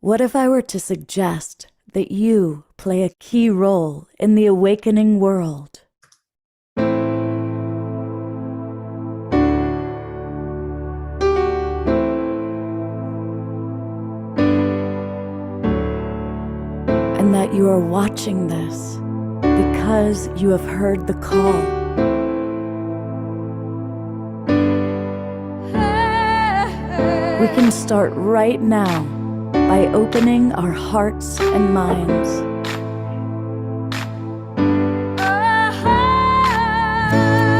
What if I were to suggest that you play a key role in the awakening world? And that you are watching this because you have heard the call. We can start right now by opening our hearts and minds.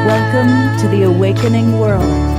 Welcome to the awakening world.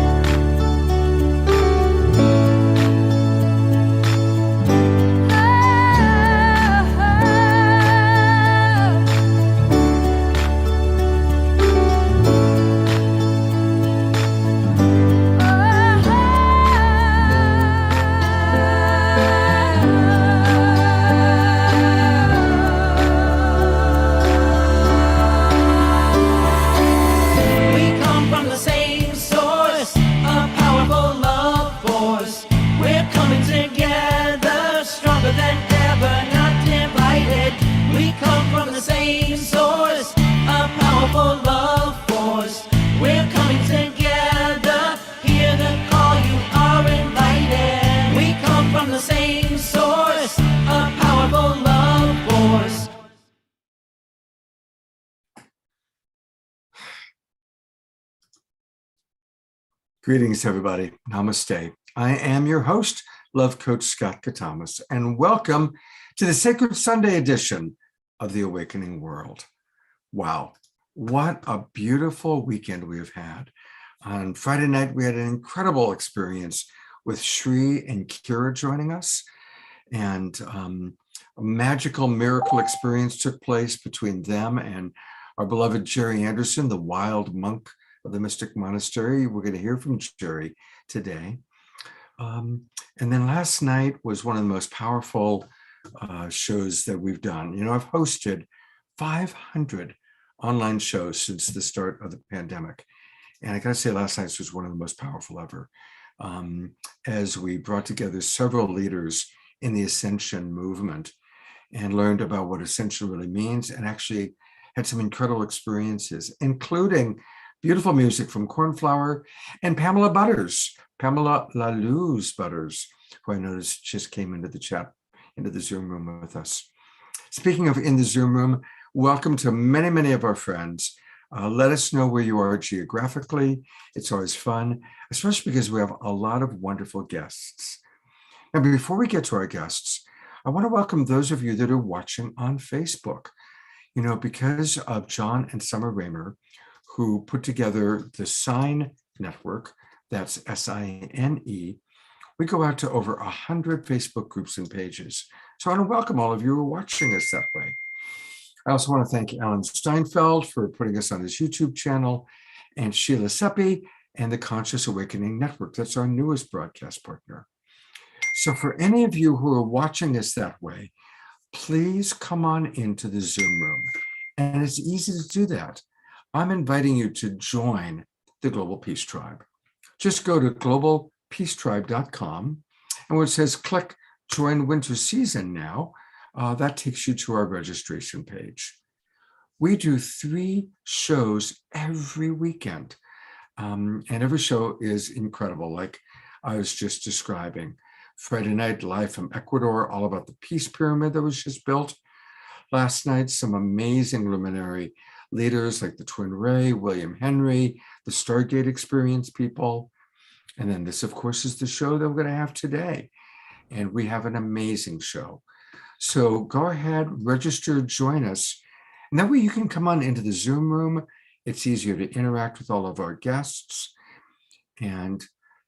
Greetings, everybody. Namaste. I am your host, Love Coach Scott Katamas, and welcome to the Sacred Sunday edition of the Awakening World. Wow, what a beautiful weekend we have had. On Friday night, we had an incredible experience with Shri and Kira joining us, and a magical miracle experience took place between them and our beloved Jerry Anderson, the wild monk of the Mystic Monastery. We're going to hear from Jerry today. And then last night was one of the most powerful shows that we've done. You know, I've hosted 500 online shows since the start of the pandemic. And I got to say, last night's was one of the most powerful ever, as we brought together several leaders in the Ascension movement and learned about what Ascension really means, and actually had some incredible experiences, including beautiful music from Cornflower and Pamela Butters, Pamela LaLuz Butters, who I noticed just came into the chat, into the Zoom room with us. Speaking of in the Zoom room, welcome to many, many of our friends. Let us know where you are geographically. It's always fun, especially because we have a lot of wonderful guests. Now, before we get to our guests, I want to welcome those of you that are watching on Facebook. You know, because of John and Summer Raymer, who put together the Sign Network, that's S-I-N-E, we go out to over 100 Facebook groups and pages. So I want to welcome all of you who are watching us that way. I also want to thank Alan Steinfeld for putting us on his YouTube channel, and Sheila Seppi and the Conscious Awakening Network. That's our newest broadcast partner. So for any of you who are watching us that way, please come on into the Zoom room. And it's easy to do that. I'm inviting you to join the Global Peace Tribe. Just go to globalpeacetribe.com, and where it says click Join Winter Season Now, that takes you to our registration page. We do 3 shows every weekend, and every show is incredible, like I was just describing. Friday night, live from Ecuador, all about the peace pyramid that was just built. Last night, some amazing luminary leaders like the Twin Ray, William Henry, the Stargate Experience people. And then this, of course, is the show that we're going to have today. And we have an amazing show. So go ahead, register, join us. And that way you can come on into the Zoom room. It's easier to interact with all of our guests. And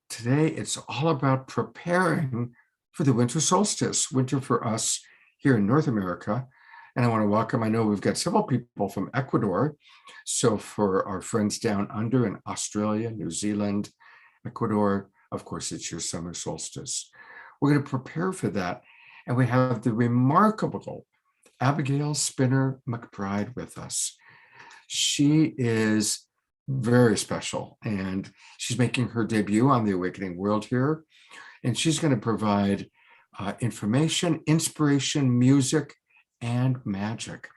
today, it's all about preparing for the winter solstice, winter for us here in North America. And I want to welcome, I know we've got several people from Ecuador. So for our friends down under in Australia, New Zealand, Ecuador, of course, it's your summer solstice. We're going to prepare for that. And we have the remarkable Abigail Spinner McBride with us. She is very special, and she's making her debut on the Awakening World here, and she's going to provide information, inspiration, music, and magic.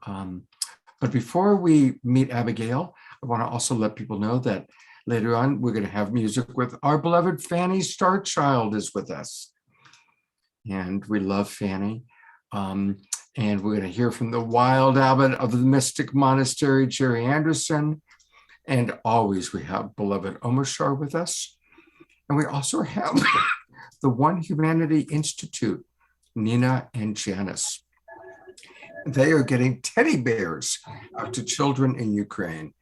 But before we meet Abigail, I want to also let people know that later on, we're going to have music with our beloved Fanny Starchild is with us. And we love Fanny. And we're going to hear from the wild abbot of the Mystic Monastery, Jerry Anderson. And always we have beloved Omashar with us. And we also have the One Humanity Institute, Nina and Janice. They are getting teddy bears out to children in Ukraine.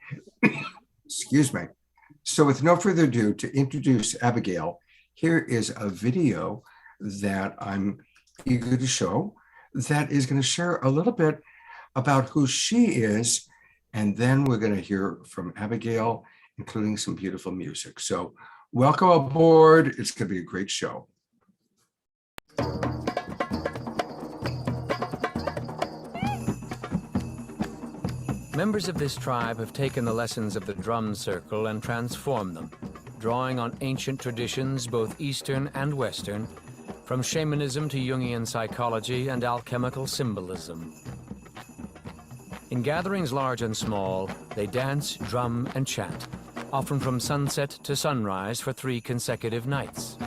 Excuse me. So with no further ado, to introduce Abigail, here is a video that I'm eager to show that is going to share a little bit about who she is. And then we're going to hear from Abigail, including some beautiful music. So welcome aboard. It's going to be a great show. Members of this tribe have taken the lessons of the drum circle and transformed them, drawing on ancient traditions, both Eastern and Western, from shamanism to Jungian psychology and alchemical symbolism. In gatherings large and small, they dance, drum, and chant, often from sunset to sunrise for 3 consecutive nights.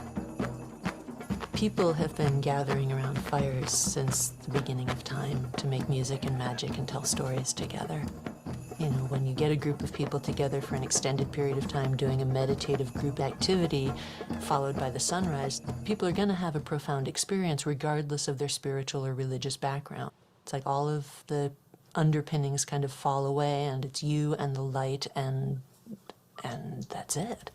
People have been gathering around fires since the beginning of time to make music and magic and tell stories together. You know, when you get a group of people together for an extended period of time doing a meditative group activity followed by the sunrise, people are going to have a profound experience regardless of their spiritual or religious background. It's like all of the underpinnings kind of fall away and it's you and the light and that's it.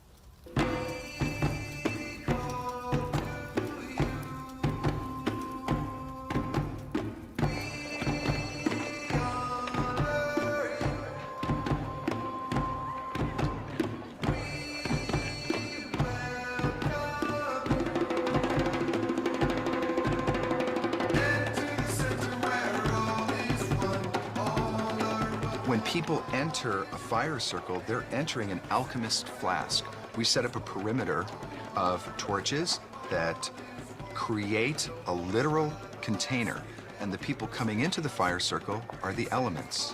When people enter a fire circle, they're entering an alchemist flask. We set up a perimeter of torches that create a literal container, and the people coming into the fire circle are the elements.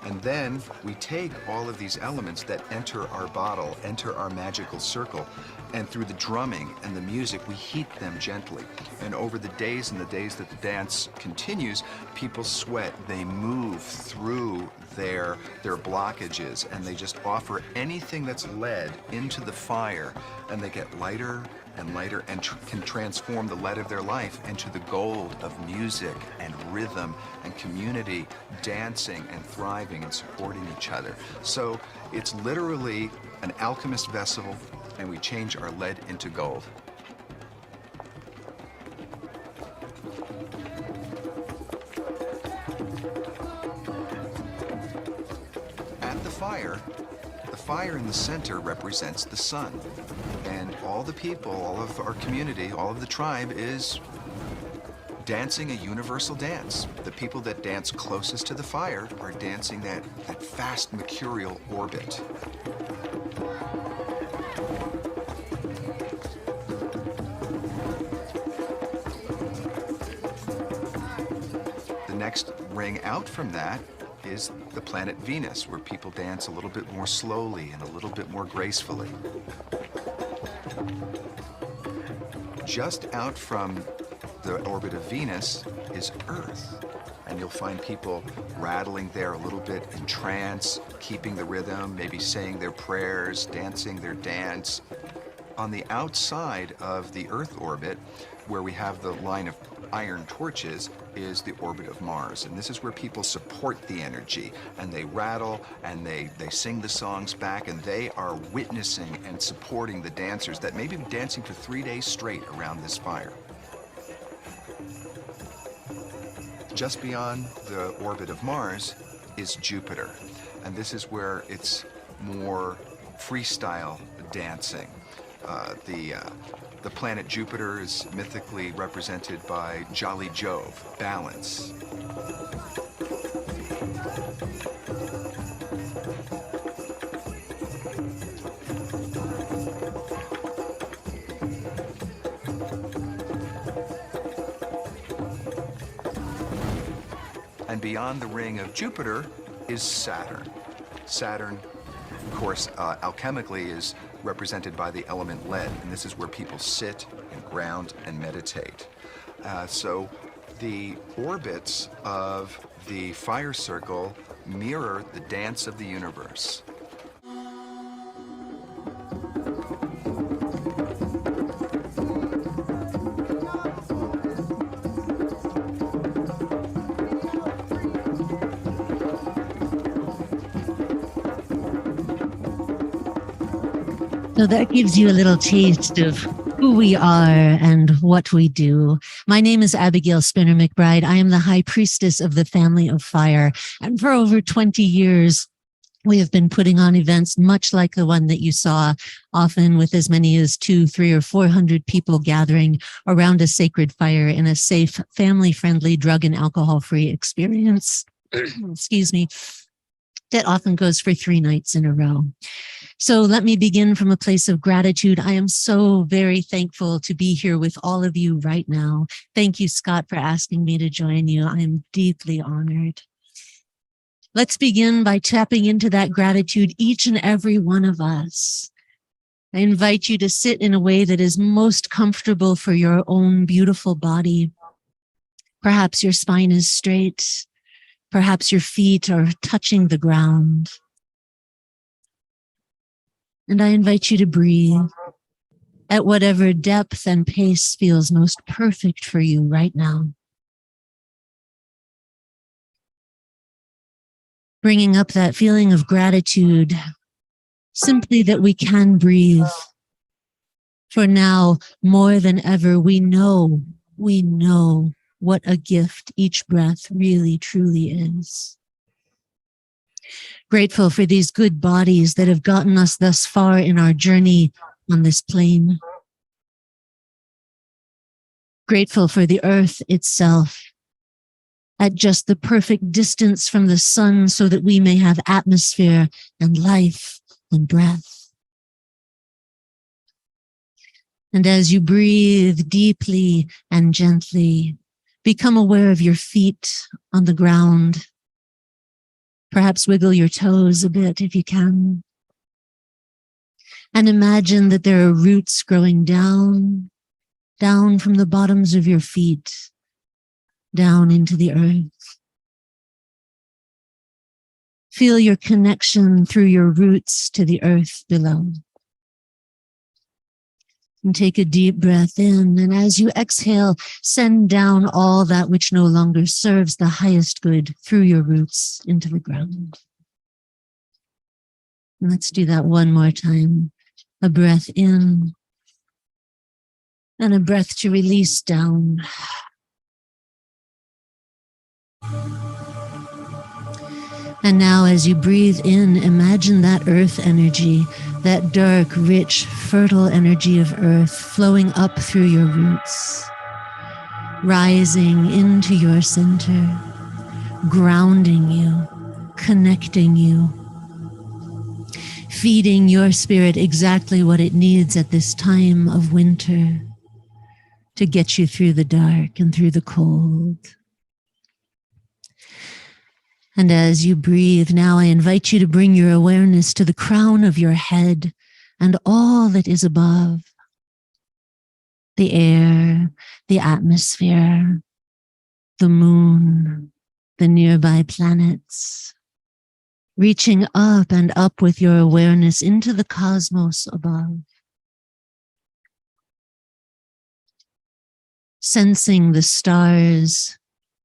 And then we take all of these elements that enter our bottle, enter our magical circle, and through the drumming and the music, we heat them gently. And over the days and the days that the dance continues, people sweat, they move through their blockages, and they just offer anything that's lead into the fire, and they get lighter and lighter and can transform the lead of their life into the gold of music and rhythm and community, dancing and thriving and supporting each other. So it's literally an alchemist vessel, and we change our lead into gold. At the fire in the center represents the sun. And all the people, all of our community, all of the tribe is dancing a universal dance. The people that dance closest to the fire are dancing that fast mercurial orbit. The next ring out from that is the planet Venus, where people dance a little bit more slowly and a little bit more gracefully. Just out from the orbit of Venus is Earth, and you'll find people rattling there a little bit in trance, keeping the rhythm, maybe saying their prayers, dancing their dance. On the outside of the Earth orbit, where we have the line of iron torches, is the orbit of Mars. And this is where people support the energy, and they rattle and they sing the songs back, and they are witnessing and supporting the dancers that may be dancing for 3 days straight around this fire. Just beyond the orbit of Mars is Jupiter, and this is where it's more freestyle dancing. The planet Jupiter is mythically represented by Jolly Jove, balance. And beyond the ring of Jupiter is Saturn. Saturn, of course, alchemically is represented by the element lead, and this is where people sit and ground and meditate. So the orbits of the fire circle mirror the dance of the universe. So that gives you a little taste of who we are and what we do. My name is Abigail Spinner McBride. I am the High Priestess of the Family of Fire. And for over 20 years, we have been putting on events much like the one that you saw, often with as many as 200, 300, or 400 people gathering around a sacred fire in a safe, family-friendly, drug and alcohol-free experience. Excuse me. That often goes for 3 nights in a row. So let me begin from a place of gratitude. I am so very thankful to be here with all of you right now. Thank you, Scott, for asking me to join you. I am deeply honored. Let's begin by tapping into that gratitude, each and every one of us. I invite you to sit in a way that is most comfortable for your own beautiful body. Perhaps your spine is straight. Perhaps your feet are touching the ground. And I invite you to breathe at whatever depth and pace feels most perfect for you right now. Bringing up that feeling of gratitude, simply that we can breathe. For now, more than ever, we know what a gift each breath really, truly is. Grateful for these good bodies that have gotten us thus far in our journey on this plane. Grateful for the earth itself, at just the perfect distance from the sun so that we may have atmosphere and life and breath. And as you breathe deeply and gently, become aware of your feet on the ground. Perhaps wiggle your toes a bit if you can. And imagine that there are roots growing down from the bottoms of your feet, down into the earth. Feel your connection through your roots to the earth below. And take a deep breath in, and as you exhale, send down all that which no longer serves the highest good through your roots into the ground. And let's do that one more time. A breath in, and a breath to release down. And now as you breathe in, imagine that earth energy, that dark, rich, fertile energy of earth flowing up through your roots, rising into your center, grounding you, connecting you, feeding your spirit exactly what it needs at this time of winter to get you through the dark and through the cold. And as you breathe, now I invite you to bring your awareness to the crown of your head and all that is above. The air, the atmosphere, the moon, the nearby planets. Reaching up and up with your awareness into the cosmos above. Sensing the stars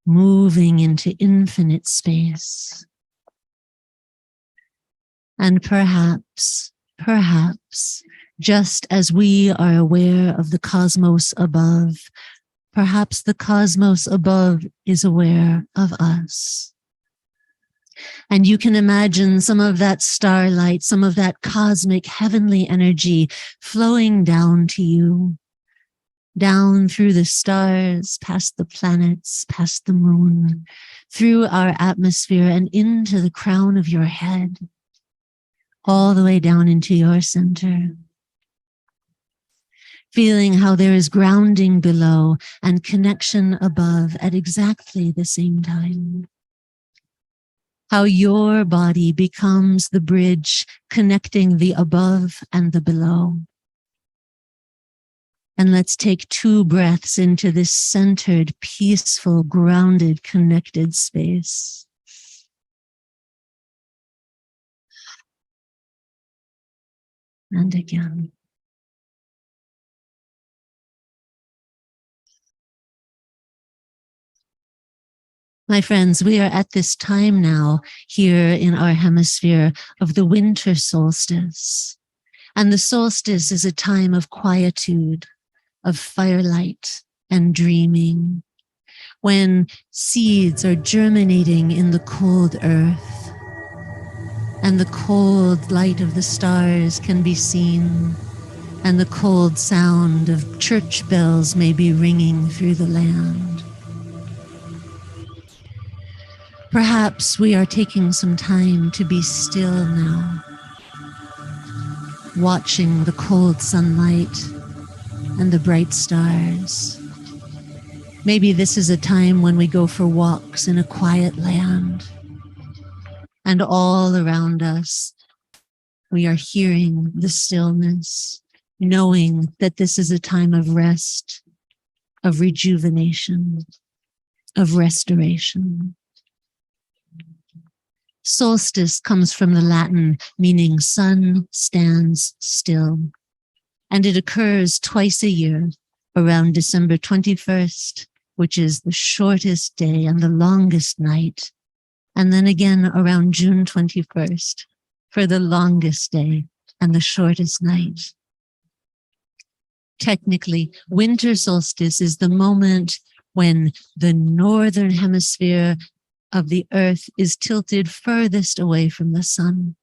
moving into infinite space. And perhaps, just as we are aware of the cosmos above, perhaps the cosmos above is aware of us. And you can imagine some of that starlight, some of that cosmic heavenly energy flowing down to you. Down through the stars, past the planets, past the moon, through our atmosphere and into the crown of your head, all the way down into your center. Feeling how there is grounding below and connection above at exactly the same time. how your body becomes the bridge connecting the above and the below. And let's take 2 breaths into this centered, peaceful, grounded, connected space. And again. My friends, we are at this time now here in our hemisphere of the winter solstice. And the solstice is a time of quietude, of firelight and dreaming, when seeds are germinating in the cold earth and the cold light of the stars can be seen, and the cold sound of church bells may be ringing through the land. Perhaps we are taking some time to be still now, watching the cold sunlight and the bright stars. Maybe this is a time when we go for walks in a quiet land, and all around us, we are hearing the stillness, knowing that this is a time of rest, of rejuvenation, of restoration. Solstice comes from the Latin meaning sun stands still, and it occurs twice a year around December 21st, which is the shortest day and the longest night, and then again around June 21st for the longest day and the shortest night. Technically, winter solstice is the moment when the northern hemisphere of the earth is tilted furthest away from the sun.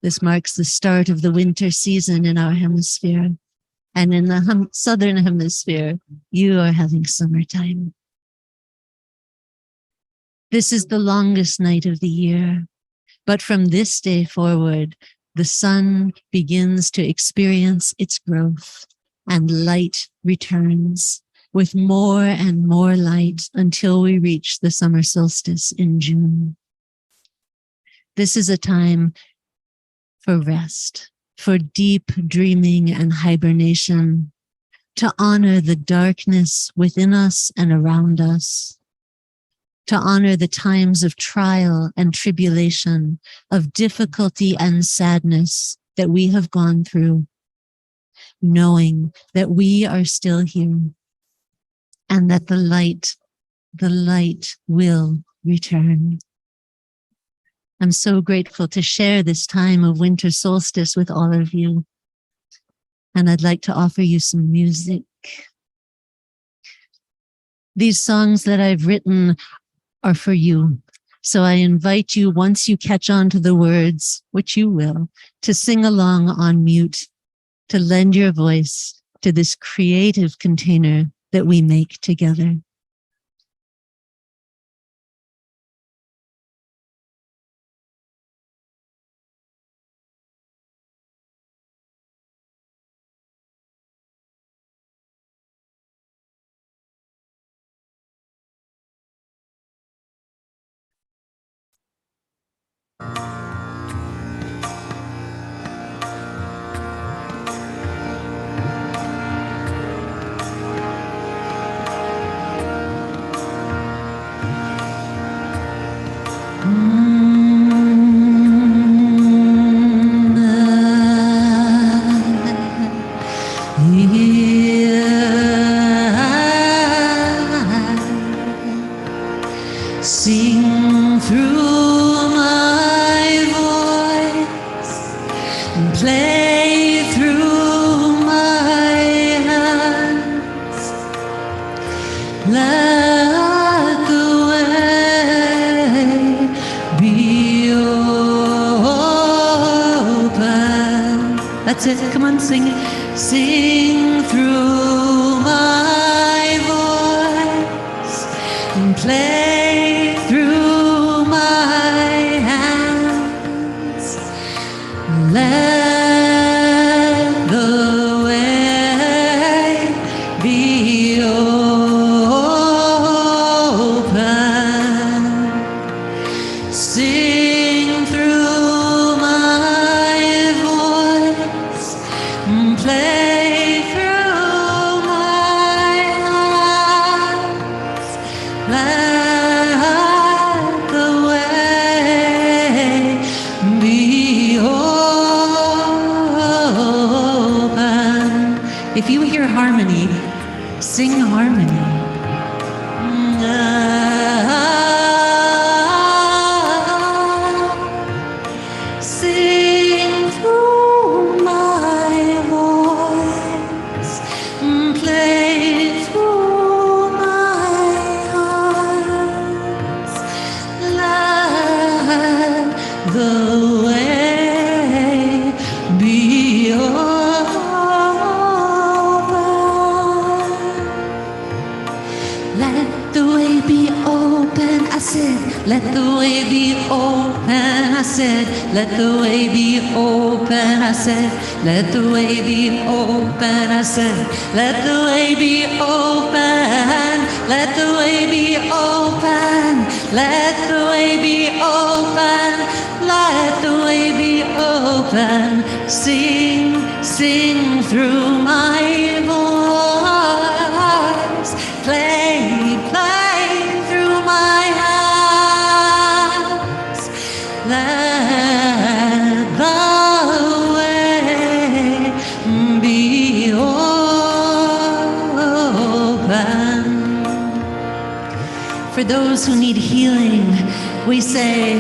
This marks the start of the winter season in our hemisphere. And in the southern hemisphere, you are having summertime. This is the longest night of the year. But from this day forward, the sun begins to experience its growth and light returns, with more and more light until we reach the summer solstice in June. This is a time for rest, for deep dreaming and hibernation, to honor the darkness within us and around us, to honor the times of trial and tribulation, of difficulty and sadness that we have gone through, knowing that we are still here, and that the light will return. I'm so grateful to share this time of winter solstice with all of you. And I'd like to offer you some music. These songs that I've written are for you. So I invite you, once you catch on to the words, which you will, to sing along on mute, to lend your voice to this creative container that we make together. Sing through my voice and play through my hands. Let the way be open. That's it. Come on, sing it. Sing through my voice and play through my hands. Let the way be open. play through my hands. Let the way be open. If you hear harmony, sing harmony. Sing through my voice, play through my heart. Let the way be open. Let the way be open, I said. Let the way be open, I said. Let the way be open, I said. Let the way be open, I said. Let the way be open. Let the way be open. Let the way be open. Let the way be open. Sing, sing through my voice. Play, play through my hands. Let the way be open. For those who need healing, we say,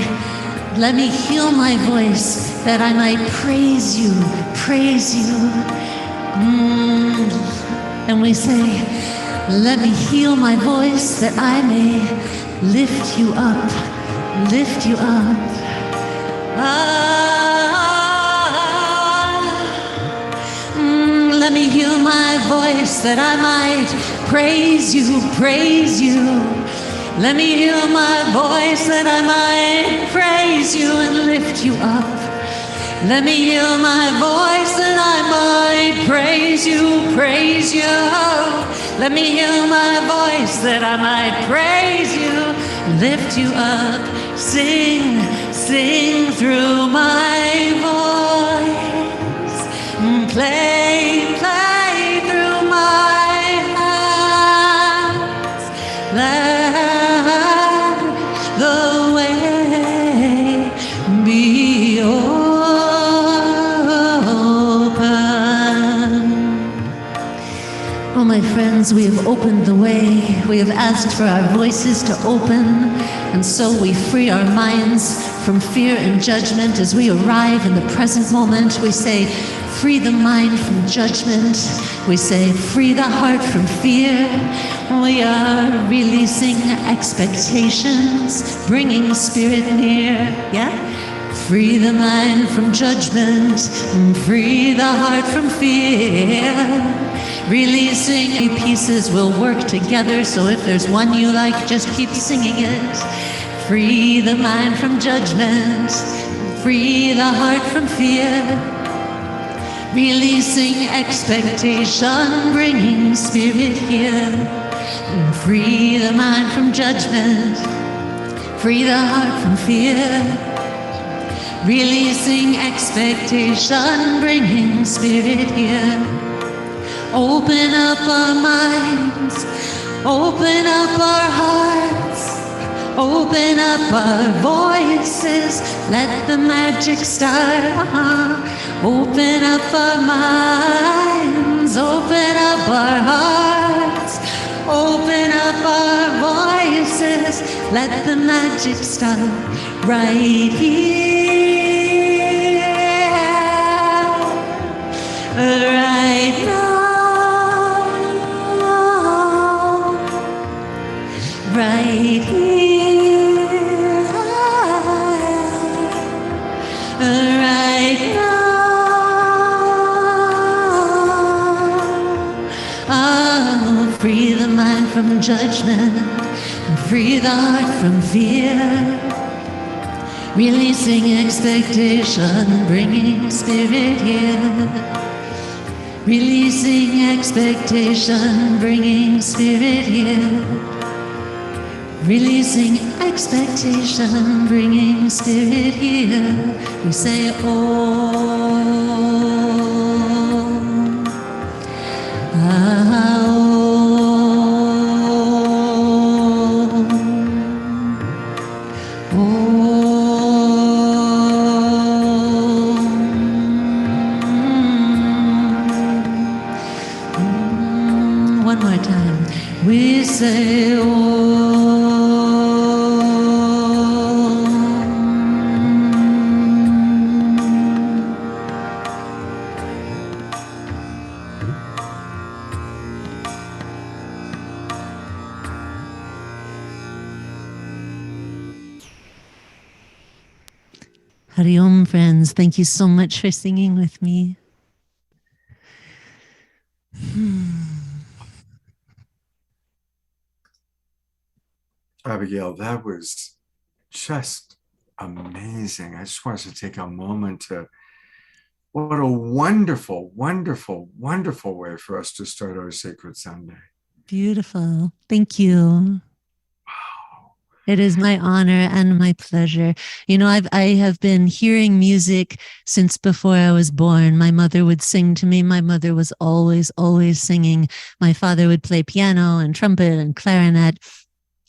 let me heal my voice that I might praise you, praise you. And we say, let me heal my voice that I may lift you up, lift you up. Let me heal my voice that I might praise you, praise you. Let me heal my voice that I might praise you and lift you up. Let me heal my voice that I might praise you, praise you. Let me heal my voice that I might praise you, lift you up. Sing, sing through my voice. Play, play through my hands. Let the way be open. Oh, my friends, we have opened the way. We have asked for our voices to open, and so we free our minds from fear and judgment as we arrive in the present moment. We say, free the mind from judgment. We say, free the heart from fear. We are releasing expectations, bringing spirit near. Yeah? Free the mind from judgment, free the heart from fear. Releasing pieces will work together, so if there's one you like, just keep singing it. Free the mind from judgment, free the heart from fear. Releasing expectation, bringing spirit here. Free the mind from judgment, free the heart from fear. Releasing expectation, bringing spirit here. Open up our minds, open up our hearts, open up our voices, let the magic start. Open up our minds, open up our hearts, open up our voices, let the magic start right here, right now. Right here, right now. Oh, free the mind from judgment, free the heart from fear. Releasing expectation, bringing spirit here. Releasing expectation, bringing spirit here. Releasing expectation, bringing spirit here. We say, oh. more time. We say Hari Om, friends. Thank you so much for singing with me. Abigail, that was just amazing. I just wanted to take a moment to, what a wonderful, wonderful, wonderful way for us to start our Sacred Sunday. Beautiful. Thank you. It is my honor and my pleasure. You know, I have been hearing music since before I was born. My mother would sing to me. My mother was always, always singing. My father would play piano and trumpet and clarinet.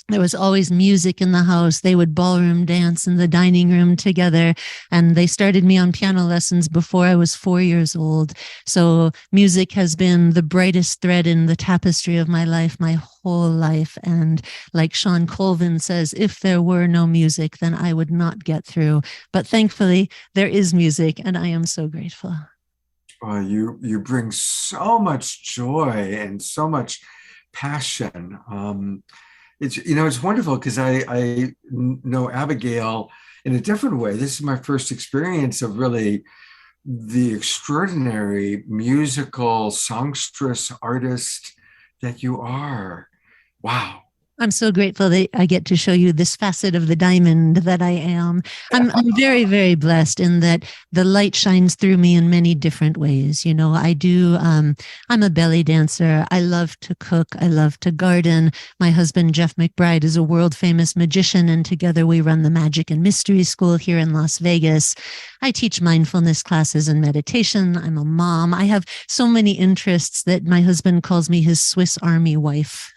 There was always music in the house. They would ballroom dance in the dining room together. And they started me on piano lessons before I was 4 years old. So music has been the brightest thread in the tapestry of my life, my whole life. And like Sean Colvin says, if there were no music, then I would not get through. But thankfully, there is music, and I am so grateful. You bring so much joy and so much passion. It's wonderful because I know Abigail in a different way. This is my first experience of really the extraordinary musical songstress artist that you are. Wow. I'm so grateful that I get to show you this facet of the diamond that I am. I'm very, very blessed in that the light shines through me in many different ways. You know, I'm a belly dancer. I love to cook. I love to garden. My husband, Jeff McBride, is a world famous magician, and together we run the Magic and Mystery School here in Las Vegas. I teach mindfulness classes and meditation. I'm a mom. I have so many interests that my husband calls me his Swiss Army wife.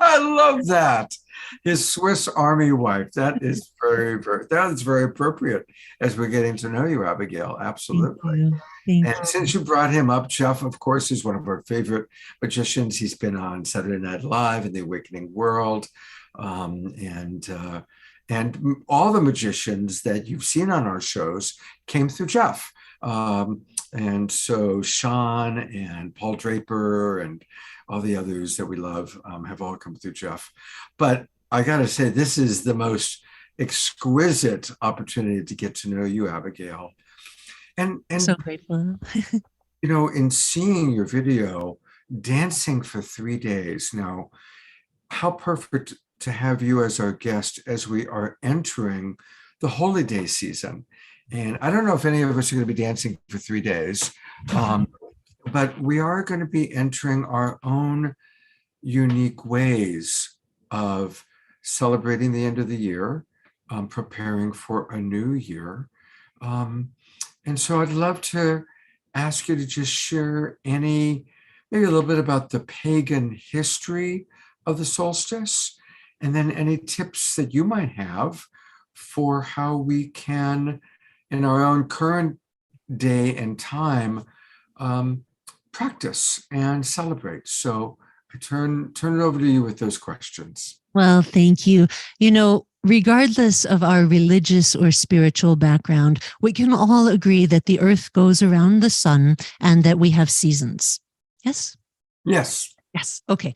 I love that. His Swiss Army wife. That is very appropriate as we're getting to know you, Abigail. Absolutely. Thank you. Since you brought him up, Jeff, of course, is one of our favorite magicians. He's been on Saturday Night Live and The Awakening World. And all the magicians that you've seen on our shows came through Jeff. And so Sean and Paul Draper and all the others that we love have all come through Jeff. But I got to say, this is the most exquisite opportunity to get to know you, Abigail. And so grateful. In seeing your video, dancing for 3 days. Now, how perfect to have you as our guest as we are entering the Holy Day season. And I don't know if any of us are going to be dancing for 3 days. But we are going to be entering our own unique ways of celebrating the end of the year, preparing for a new year. And so I'd love to ask you to just share maybe a little bit about the pagan history of the solstice, and then any tips that you might have for how we can, in our own current day and time, practice and celebrate. So I turn it over to you with those questions. Well, thank you. Regardless of our religious or spiritual background, we can all agree that the earth goes around the sun and that we have seasons. Yes? Yes. Yes. Okay.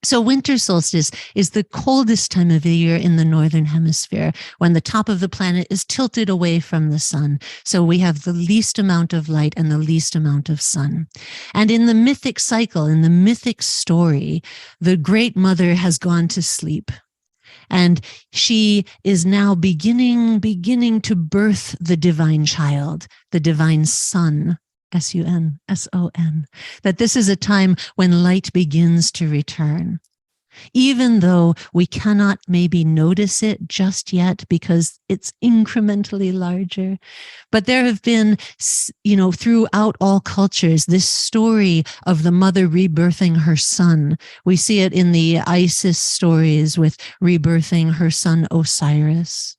So winter solstice is the coldest time of the year in the northern hemisphere, when the top of the planet is tilted away from the sun. So we have the least amount of light and the least amount of sun. And in the mythic cycle, in the mythic story, the Great Mother has gone to sleep. And she is now beginning to birth the divine child, the divine son. S-U-N, S-O-N, that this is a time when light begins to return. Even though we cannot maybe notice it just yet because it's incrementally larger. But there have been, throughout all cultures, this story of the mother rebirthing her son. We see it in the Isis stories with rebirthing her son Osiris.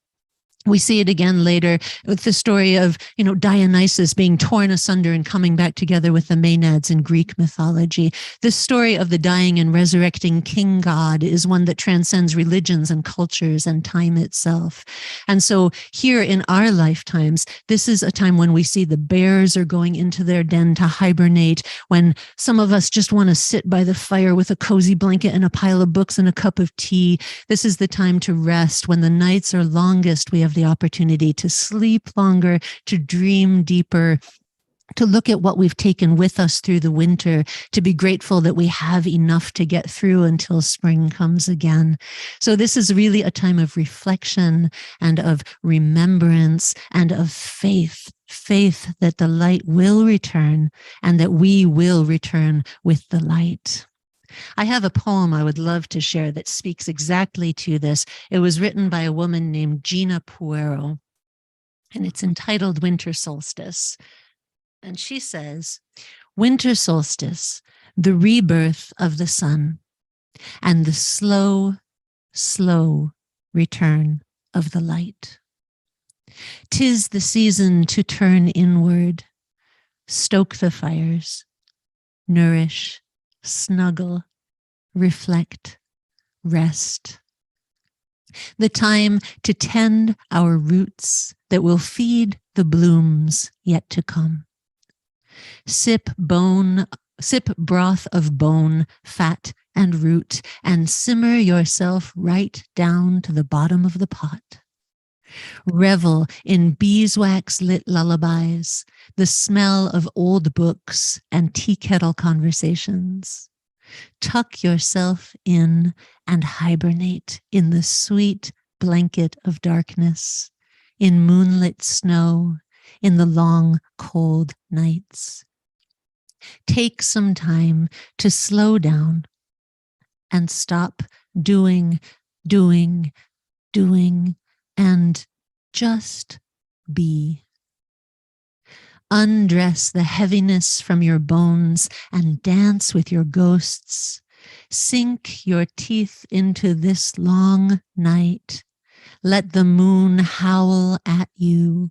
We see it again later with the story of, Dionysus being torn asunder and coming back together with the Maenads in Greek mythology. This story of the dying and resurrecting king god is one that transcends religions and cultures and time itself. And so here in our lifetimes, this is a time when we see the bears are going into their den to hibernate, when some of us just want to sit by the fire with a cozy blanket and a pile of books and a cup of tea. This is the time to rest. When the nights are longest, we have the opportunity to sleep longer, to dream deeper, to look at what we've taken with us through the winter, to be grateful that we have enough to get through until spring comes again. So this is really a time of reflection and of remembrance and of faith that the light will return and that we will return with the light. I have a poem I would love to share that speaks exactly to this. It was written by a woman named Gina Puero, and it's entitled Winter Solstice. And she says, "Winter solstice, the rebirth of the sun, and the slow, slow return of the light. 'Tis the season to turn inward, stoke the fires, nourish, snuggle, reflect, rest. The time to tend our roots that will feed the blooms yet to come. Sip broth of bone, fat, and root, and simmer yourself right down to the bottom of the pot. Revel in beeswax lit lullabies, the smell of old books and tea kettle conversations. Tuck yourself in and hibernate in the sweet blanket of darkness, in moonlit snow, in the long, cold nights. Take some time to slow down and stop doing, and just be. Undress the heaviness from your bones and dance with your ghosts. Sink your teeth into this long night. Let the moon howl at you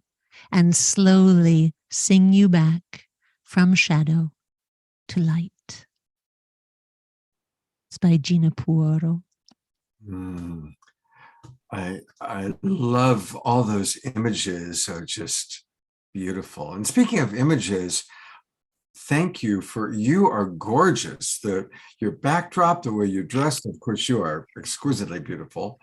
and slowly sing you back from shadow to light." It's by Gina Puero. I love all those images, are just beautiful. And speaking of images, thank you you are gorgeous. Your backdrop, the way you dressed, of course, you are exquisitely beautiful.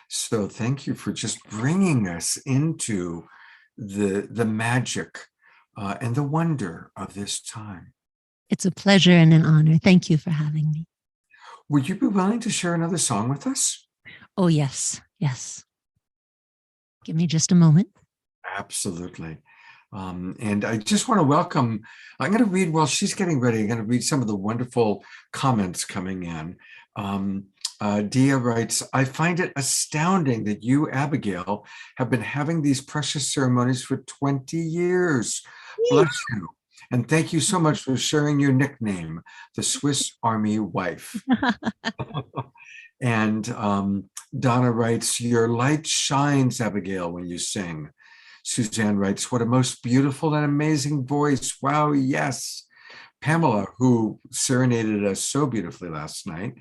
So thank you for just bringing us into the magic and the wonder of this time. It's a pleasure and an honor. Thank you for having me. Would you be willing to share another song with us? Oh, yes. Give me just a moment. Absolutely. And I just want to welcome, I'm going to read while she's getting ready, I'm going to read some of the wonderful comments coming in. Dia writes, "I find it astounding that you, Abigail, have been having these precious ceremonies for 20 years. Bless you. And thank you so much for sharing your nickname, the Swiss Army Wife." And Donna writes, "Your light shines, Abigail, when you sing." Suzanne writes, "What a most beautiful and amazing voice. Wow, yes." Pamela, who serenaded us so beautifully last night,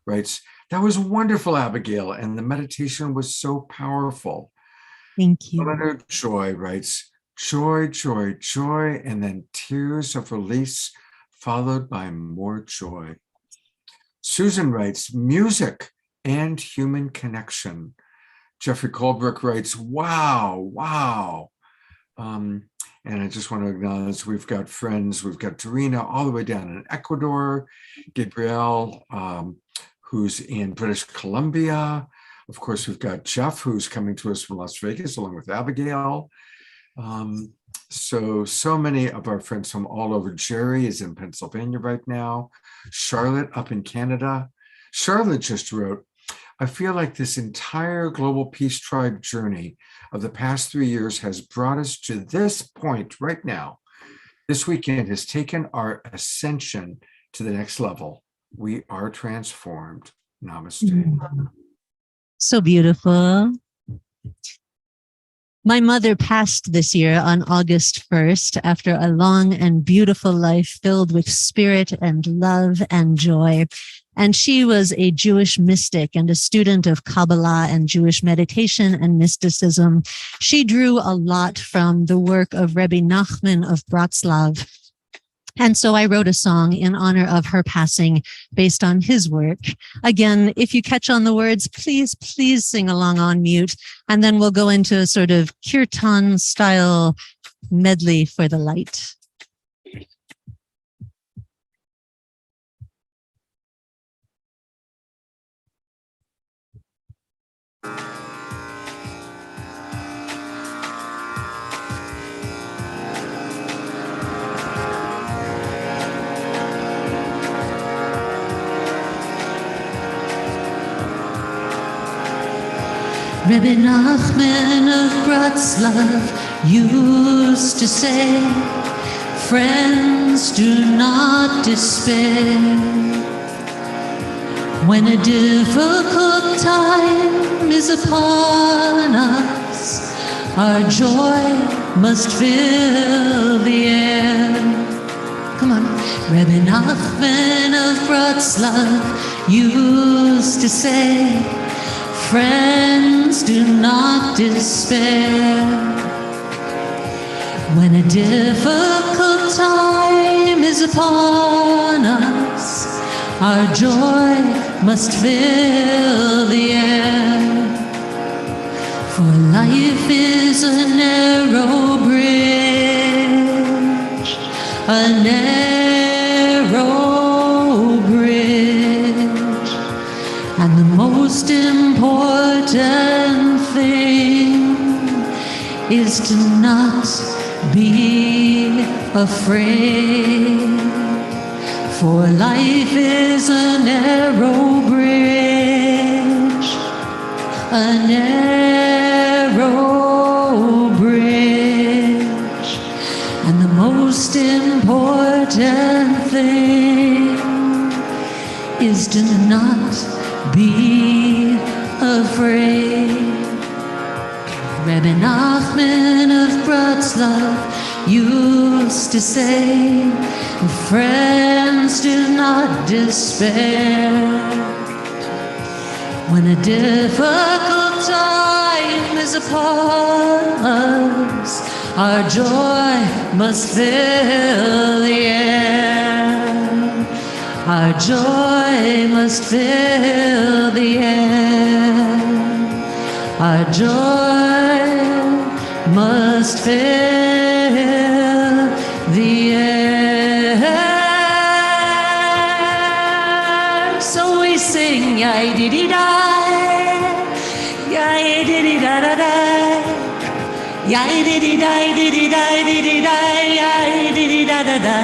writes, "That was wonderful, Abigail, and the meditation was so powerful." Thank you. Leonard Joy writes, "Joy, joy, joy, and then tears of release, followed by more joy." Susan writes, "Music and human connection." Jeffrey Colbrook writes, wow. And I just want to acknowledge we've got friends, we've got Tarina all the way down in Ecuador, Gabrielle, who's in British Columbia. Of course, we've got Jeff, who's coming to us from Las Vegas, along with Abigail. So many of our friends from all over. Jerry is in Pennsylvania right now. Charlotte up in Canada. Charlotte just wrote, "I feel like this entire Global Peace Tribe journey of the past 3 years has brought us to this point right now. This weekend has taken our ascension to the next level. We are transformed. Namaste." So beautiful. My mother passed this year on August 1st after a long and beautiful life filled with spirit and love and joy. And she was a Jewish mystic and a student of Kabbalah and Jewish meditation and mysticism. She drew a lot from the work of Rebbe Nachman of Bratslav. And so I wrote a song in honor of her passing based on his work. Again, if you catch on the words, please sing along on mute. And then we'll go into a sort of kirtan style medley for the light. Rebbe Nachman of Bratslav used to say, friends, do not despair. When a difficult time is upon us, our joy must fill the air. Come on. Rebbe Nachman of Bratslav used to say, friends, do not despair. When a difficult time is upon us, our joy must fill the air. For life is a narrow bridge, a narrow bridge, and the most important thing is to not be afraid. For life is a narrow bridge, a narrow bridge, and the most important thing is to not be afraid. Rebbe Nachman of Bratslav used to say, friends, do not despair. When a difficult time is upon us, our joy must fill the air. Our joy must fill the air. Our joy must fill the air. So we sing, yai diddy die, yai diddy da da da, yai diddy die, diddy die, diddy die, yai diddy da da da.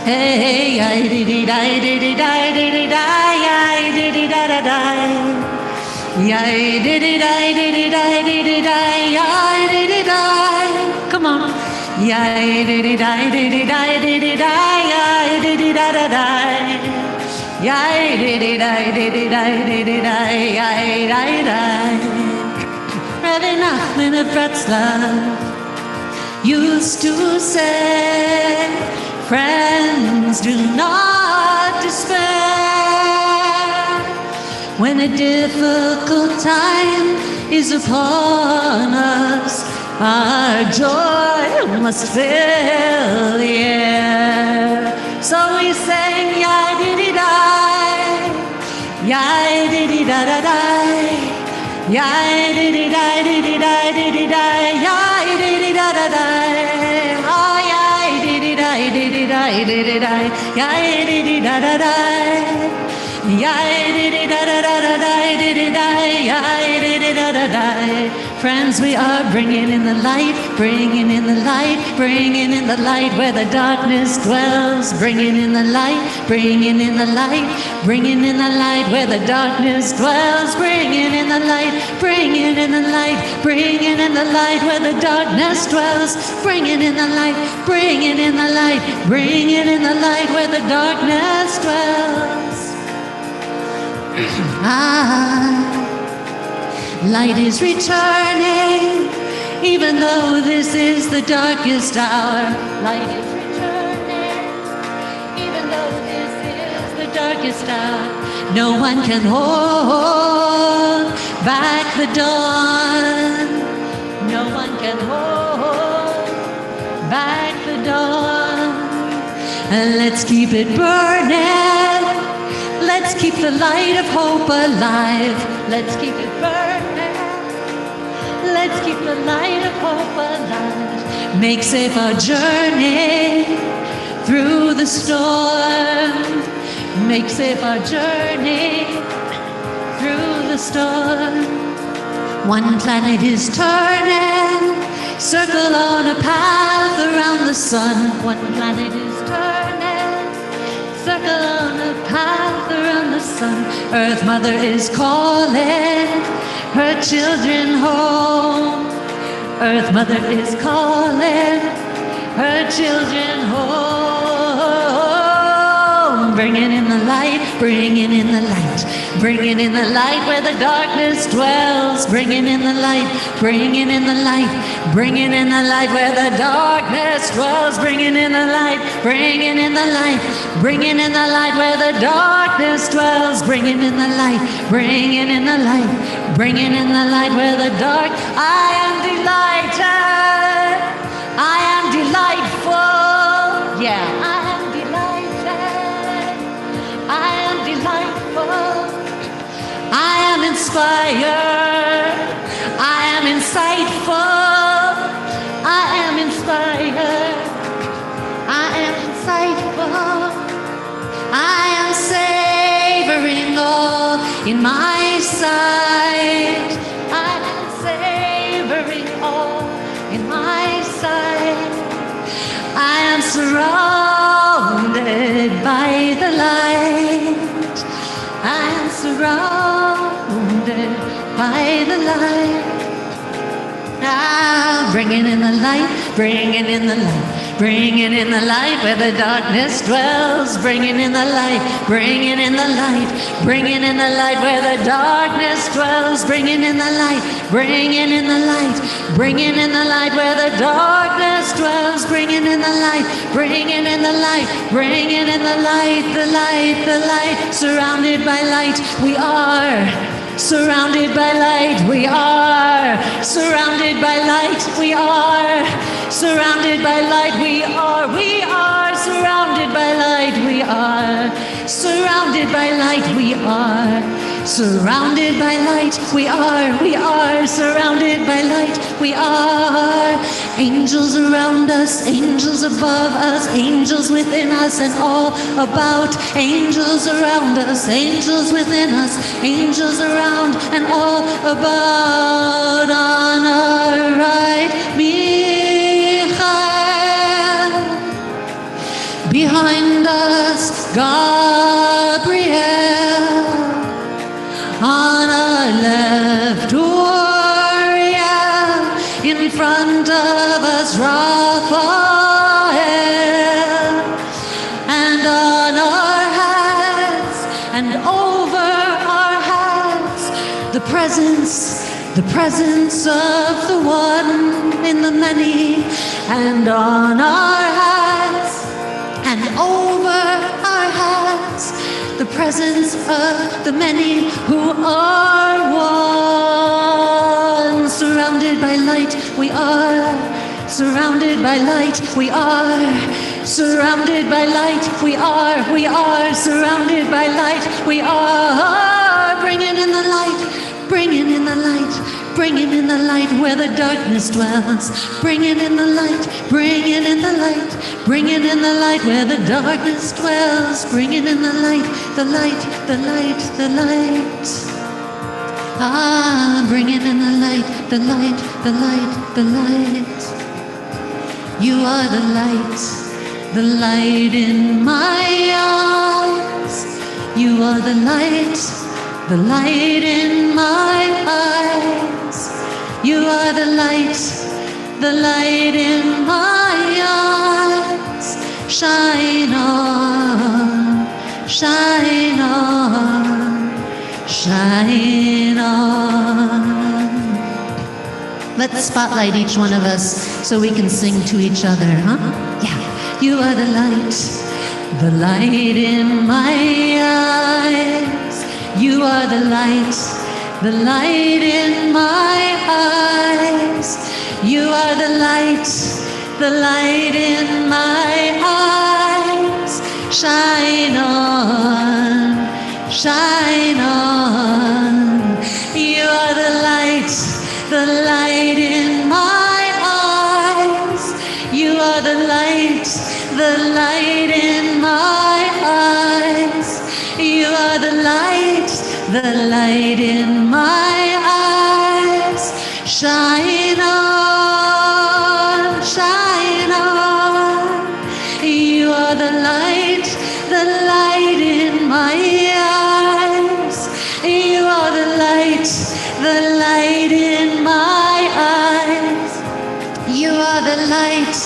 Hey, I did it, I did it, I did it, I did it, da da da. I did it, I did it, I did it, I did it, come on. I did it, I did it, I did it, I did it, da da da. I did it, I did it, I did it, I. Rebbe Nachman of Bratslav used to say, friends, do not despair. When a difficult time is upon us, our joy must fill the air. So we sing, ya diddy die, ya diddy da da die, ya diddy die, diddy die, diddy die, ya diddy da da die, oh ya diddy die, diddy die, diddy die, ya diddy da da die, ya diddy da da da da die, diddy die, ya diddy da da die. Friends, we are bringing in the light, bringing in the light, bringing in the light where the darkness dwells. Bringing in the light, bringing in the light, bringing in the light where the darkness dwells. Bringing in the light, bringing in the light, bringing in the light where the darkness dwells. Bringing in the light, bringing in the light, bringing in the light where the darkness dwells. Light is returning, even though this is the darkest hour. Light is returning, even though this is the darkest hour. No one can hold back the dawn. No one can hold back the dawn. And let's keep it burning. Let's keep the light of hope alive. Let's keep it burning. Let's keep the light of hope alive. Make safe our journey through the storm. Make safe our journey through the storm. One planet is turning, circle on a path around the sun. One planet is turning, circle on a path around the sun. Earth Mother is calling her children home. Earth Mother is calling her children home. Bringing in the light, bringing in the light, bringing in the light where the darkness dwells. Bringing in the light, bringing in the light, bringing in the light where the darkness dwells. Bringing in the light, bringing in the light, bringing in the light where the darkness dwells. Bringing in the light, bringing in the light, bringing in the light where the dark. I am delighted, I am delightful. Yeah, I am delighted, I am delightful. I am inspired, I am insightful, I am inspired, I am insightful, I am savoring all in my sight, I am savoring all in my sight. I am surrounded by the light, I am surrounded by the light. Bringing in the light, bringing in the light, bringing in the light where the darkness dwells. Bringing in the light, bringing in the light, bringing in the light where the darkness dwells. Bringing in the light, bringing in the light, bringing in the light where the darkness dwells. Bringing in the light, bringing in the light, bringing in the light, the light, the light. Surrounded by light, we are. Surrounded by light, we are. Surrounded by light, we are. Surrounded by light, we are. We are surrounded by light, we are. Surrounded by light, we are. Surrounded by light, we are. We are surrounded by light, we are. Angels around us, angels above us, angels within us and all about. Angels around us, angels within us, angels around and all about. On our right, Michael. Behind us, Gabriel. On our left, Uriel. In front of us, Raphael. And on our heads and over our heads, the presence of the one in the many. And on our heads and over our heads, the presence of the many who are one. Surrounded by light, we are. Surrounded by light, we are. Surrounded by light, we are. We are surrounded by light, we are. Bringing in the light, bringing in the light, bringing in the light where the darkness dwells. Bringing in the light, bringing in the light, bringing in the light where the darkness dwells. Bringing in the light, the light, the light, the light. Ah, bringing in the light, the light, the light, the light. You are the light in my eyes. You are the light in my eyes. You are the light in my eyes. Shine on, shine on, shine on. Let's spotlight each one of us so we can sing to each other, huh? Yeah. You are the light in my eyes. You are the light in my eyes. You are the light in my eyes. Shine on, shine on. You are the light in my eyes. You are the light in my eyes. You are the light in my eyes. Shine on, shine on. You are the light in my eyes. You are the light in my eyes. You are the light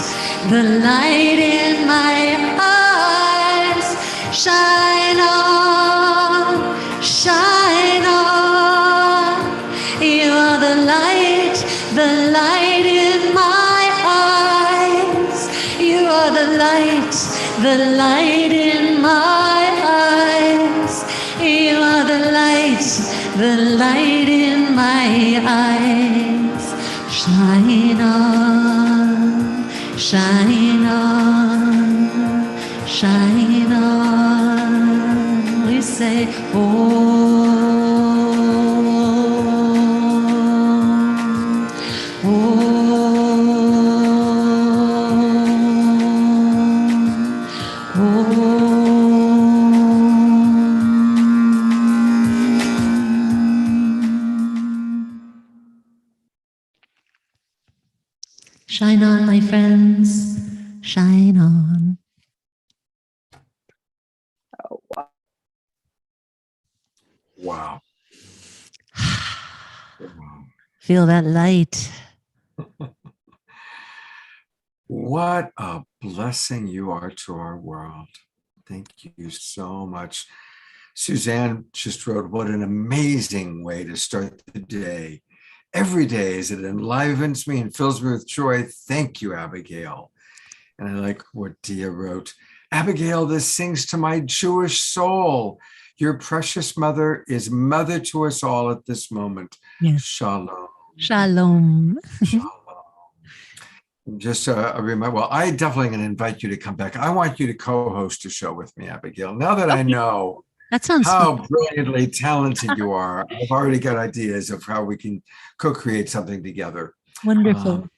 in my eyes. Shine on, shine on. You are the light in my eyes. You are the light in my eyes. You are the light in my eyes. Shine on, shine on, shine on. We say, oh, shine on, my friends, shine on. Wow. Wow. Feel that light. What a blessing you are to our world. Thank you so much. Suzanne just wrote, what an amazing way to start the day. Every day as it enlivens me and fills me with joy. Thank you, Abigail. And I like what Dia wrote. Abigail, this sings to my Jewish soul. Your precious mother is mother to us all at this moment. Yes. Shalom. Shalom. Shalom. Just a reminder, well, I definitely going to invite you to come back. I want you to co-host a show with me, Abigail. Now that I know That sounds how fun. brilliantly talented you are, I've already got ideas of how we can co-create something together. Wonderful.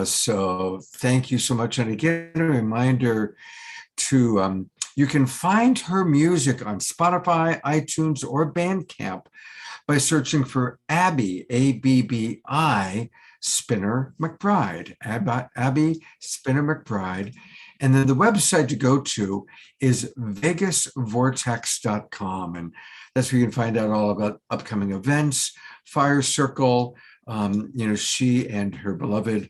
So thank you so much. And again, a reminder to, you can find her music on Spotify, iTunes, or Bandcamp by searching for Abby, A-B-B-I, Spinner McBride, Abby Spinner McBride. And then the website to go to is vegasvortex.com. And that's where you can find out all about upcoming events, Fire Circle. She and her beloved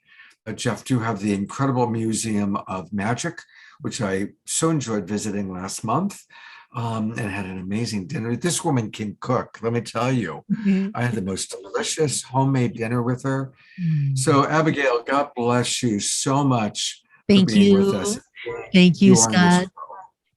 Jeff do have the incredible Museum of Magick, which I so enjoyed visiting last month. And had an amazing dinner. This woman can cook, let me tell you. I had the most delicious homemade dinner with her. So Abigail, God bless you so much for being with us. Thank you, You are Scott.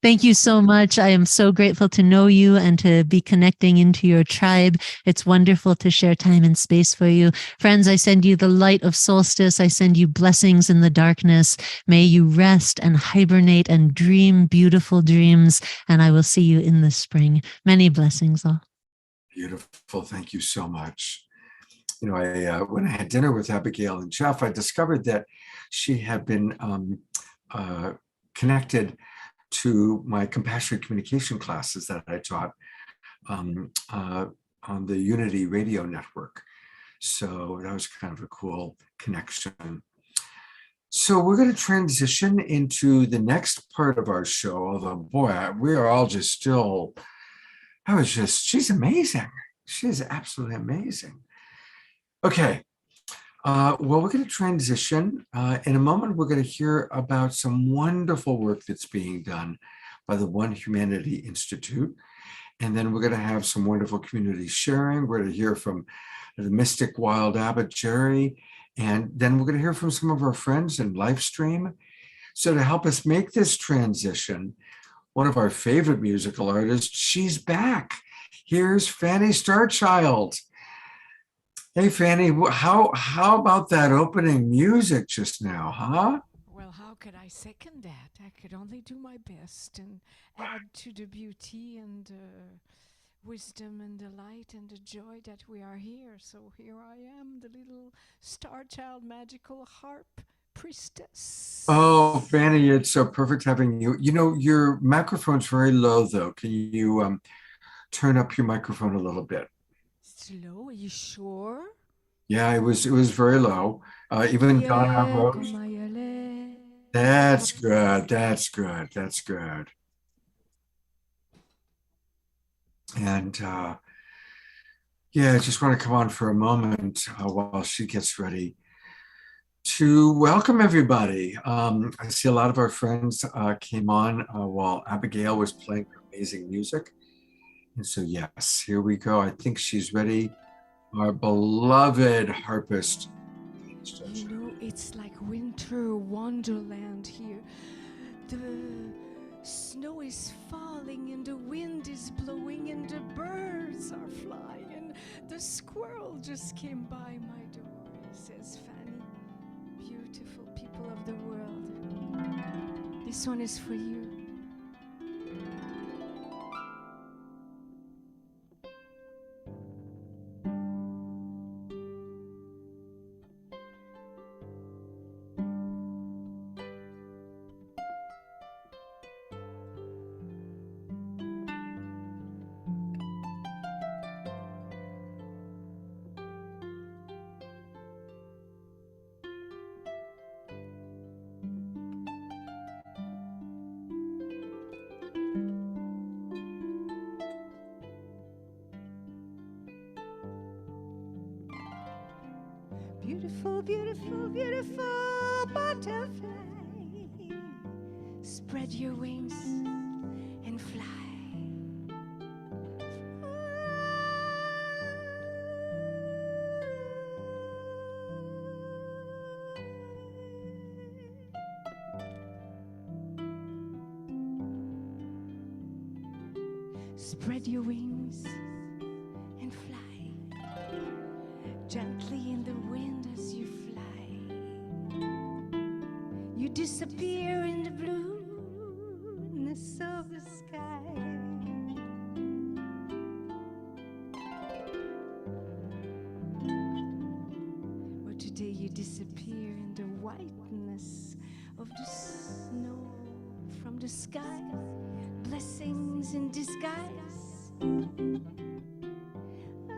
Thank you so much. I am so grateful to know you and to be connecting into your tribe. It's wonderful to share time and space for you. Friends, I send you the light of solstice. I send you blessings in the darkness. May you rest and hibernate and dream beautiful dreams. And I will see you in the spring. Many blessings all. Beautiful. Thank you so much. When I had dinner with Abigail and Jeff, I discovered that she had been connected to my compassionate communication classes that I taught on the Unity Radio Network. So that was kind of a cool connection. So we're going to transition into the next part of our show, although, boy, we are all just still, she's amazing. She is absolutely amazing. Okay. Well, we're going to transition. In a moment, we're going to hear about some wonderful work that's being done by the One Humanity Institute. And then we're going to have some wonderful community sharing. We're going to hear from the mystic wild abbot, Jerry. And then we're going to hear from some of our friends in Livestream. So to help us make this transition, one of our favorite musical artists, she's back. Here's Fanny Starchild. Hey, Fanny, how about that opening music just now, huh? Well, how could I second that? I could only do my best and add to the beauty and wisdom and delight and the joy that we are here. So here I am, the little star child magical harp priestess. Oh, Fanny, it's so perfect having you. You know, your microphone's very low, though. Can you turn up your microphone a little bit? Slow, are you sure? Yeah, it was very low. Even Donna Rose. That's good. That's good. That's good. And yeah, I just want to come on for a moment while she gets ready to welcome everybody. I see a lot of our friends came on while Abigail was playing amazing music. And so, yes, here we go. I think she's ready. Our beloved harpist. You know, it's like winter wonderland here. The snow is falling and the wind is blowing and the birds are flying and the squirrel just came by my door, says Fanny. Beautiful people of the world. This one is for you. Beautiful, beautiful, beautiful butterfly. Spread your wings and fly. Spread your wings and fly. Gently in the wind as you fly. You disappear in the blueness of the sky. Or today you disappear in the whiteness of the snow from the sky. Blessings in disguise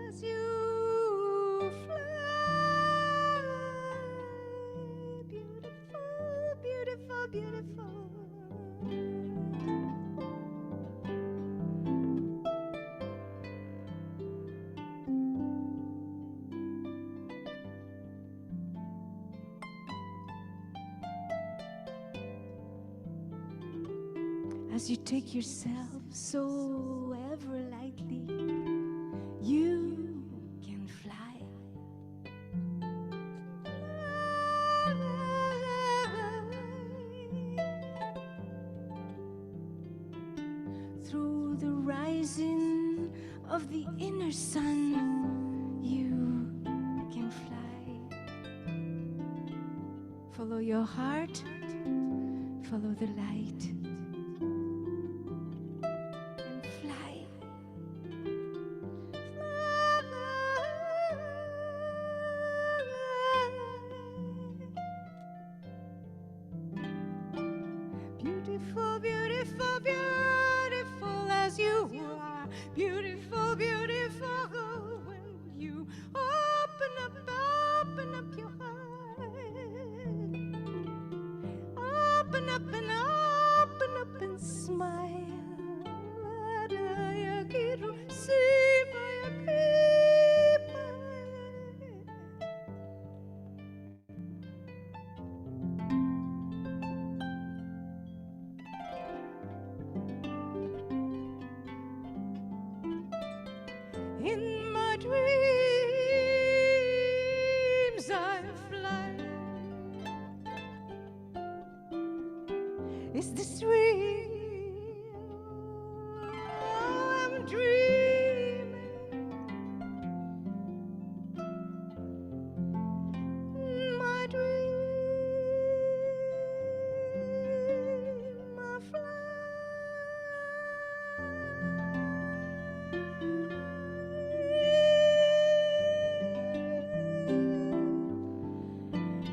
as you fly. Beautiful, beautiful, beautiful. As you take yourself so ever lightly, you can fly. Through the rising of the inner sun, you can fly. Follow your heart, follow the light. Beautiful, beautiful, beautiful as you are. Beautiful, beautiful. In my dreams I fly. Is this real? I'm dreaming. In my dream I fly.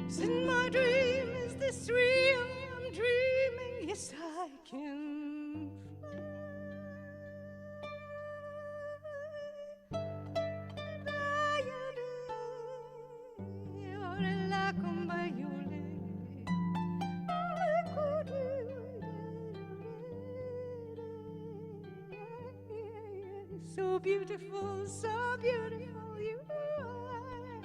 Is in my dream, is this real? I'm dreaming. Yes, I can so beautiful, so beautiful you are.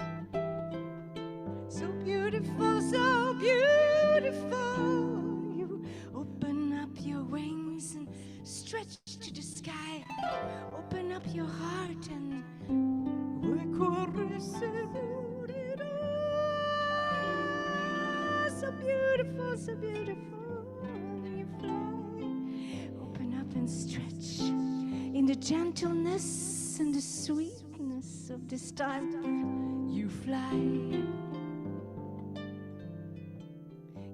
So beautiful, so beautiful. You open up your wings and stretch to the sky. Open up your heart and so beautiful, so beautiful. You fly. Open up and stretch in the gentleness and the sweetness of this time. You fly.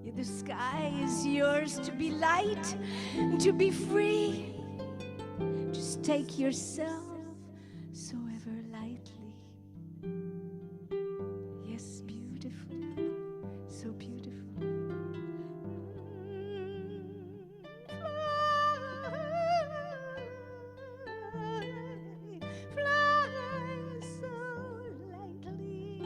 Yeah, the sky is yours to be light and to be free. Just take yourself so ever lightly. Yes, beautiful, so beautiful. Fly so lightly.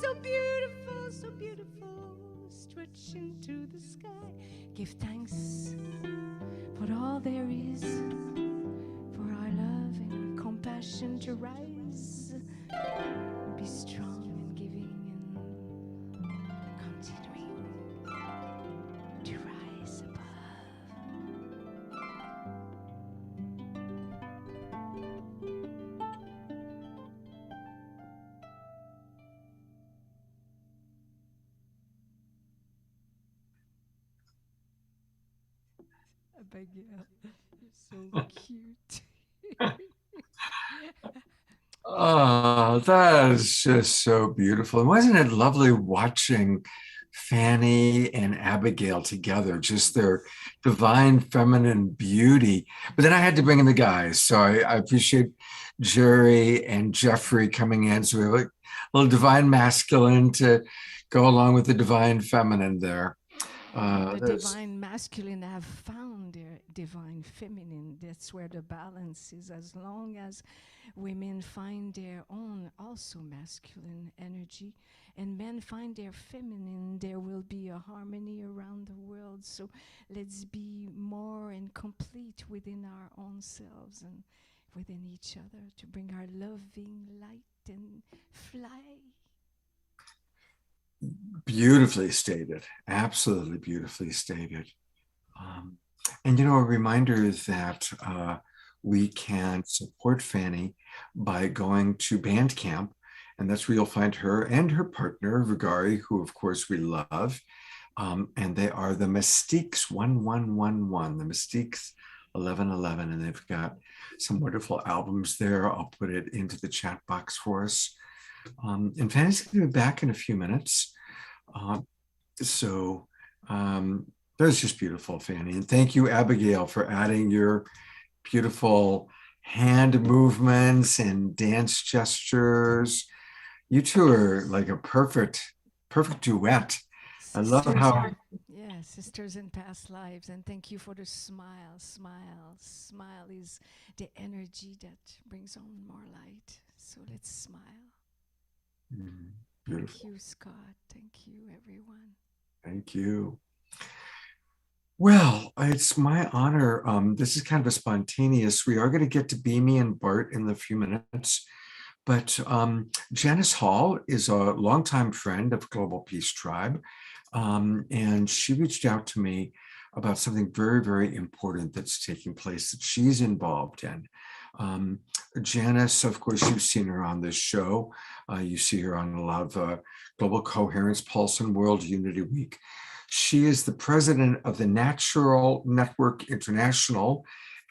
So beautiful, so beautiful. Stretch into the sky. Give thanks for all there is, for our love and our compassion to rise. Be strong in giving and continuing to rise above. Abigail, you're so cute. Oh, that is just so beautiful. And wasn't it lovely watching Fanny and Abigail together, just their divine feminine beauty? But then I had to bring in the guys. So I appreciate Jerry and Jeffrey coming in. So we have a little divine masculine to go along with the divine feminine there. The There's- divine masculine have found their divine feminine. That's where the balance is. As long as women find their own also masculine energy and men find their feminine, there will be a harmony around the world. So let's be more and complete within our own selves and within each other to bring our loving light and fly. Beautifully stated. Absolutely beautifully stated. And a reminder is that we can support Fanny by going to Bandcamp, and that's where you'll find her and her partner, Vigari, who of course we love. And they are the Mystiques 1111, the Mystiques 1111, and they've got some wonderful albums there. I'll put it into the chat box for us. And Fanny's going to be back in a few minutes. That was just beautiful, Fanny. And thank you, Abigail, for adding your beautiful hand movements and dance gestures. You two are like a perfect duet. I love how... Yeah, sisters in past lives. And thank you for the smile. Smile is the energy that brings on more light. So let's smile. Beautiful. Thank you, Scott. Thank you, everyone. Thank you. Well, it's my honor. This is kind of a spontaneous. We are going to get to Beamy and Bart in a few minutes, But Janice Hall is a longtime friend of Global Peace Tribe, and she reached out to me about something very, very important that's taking place that she's involved in. Janice, of course, you've seen her on this show. You see her on a lot of Global Coherence Pulse and World Unity Week. She is the president of the Natural Network International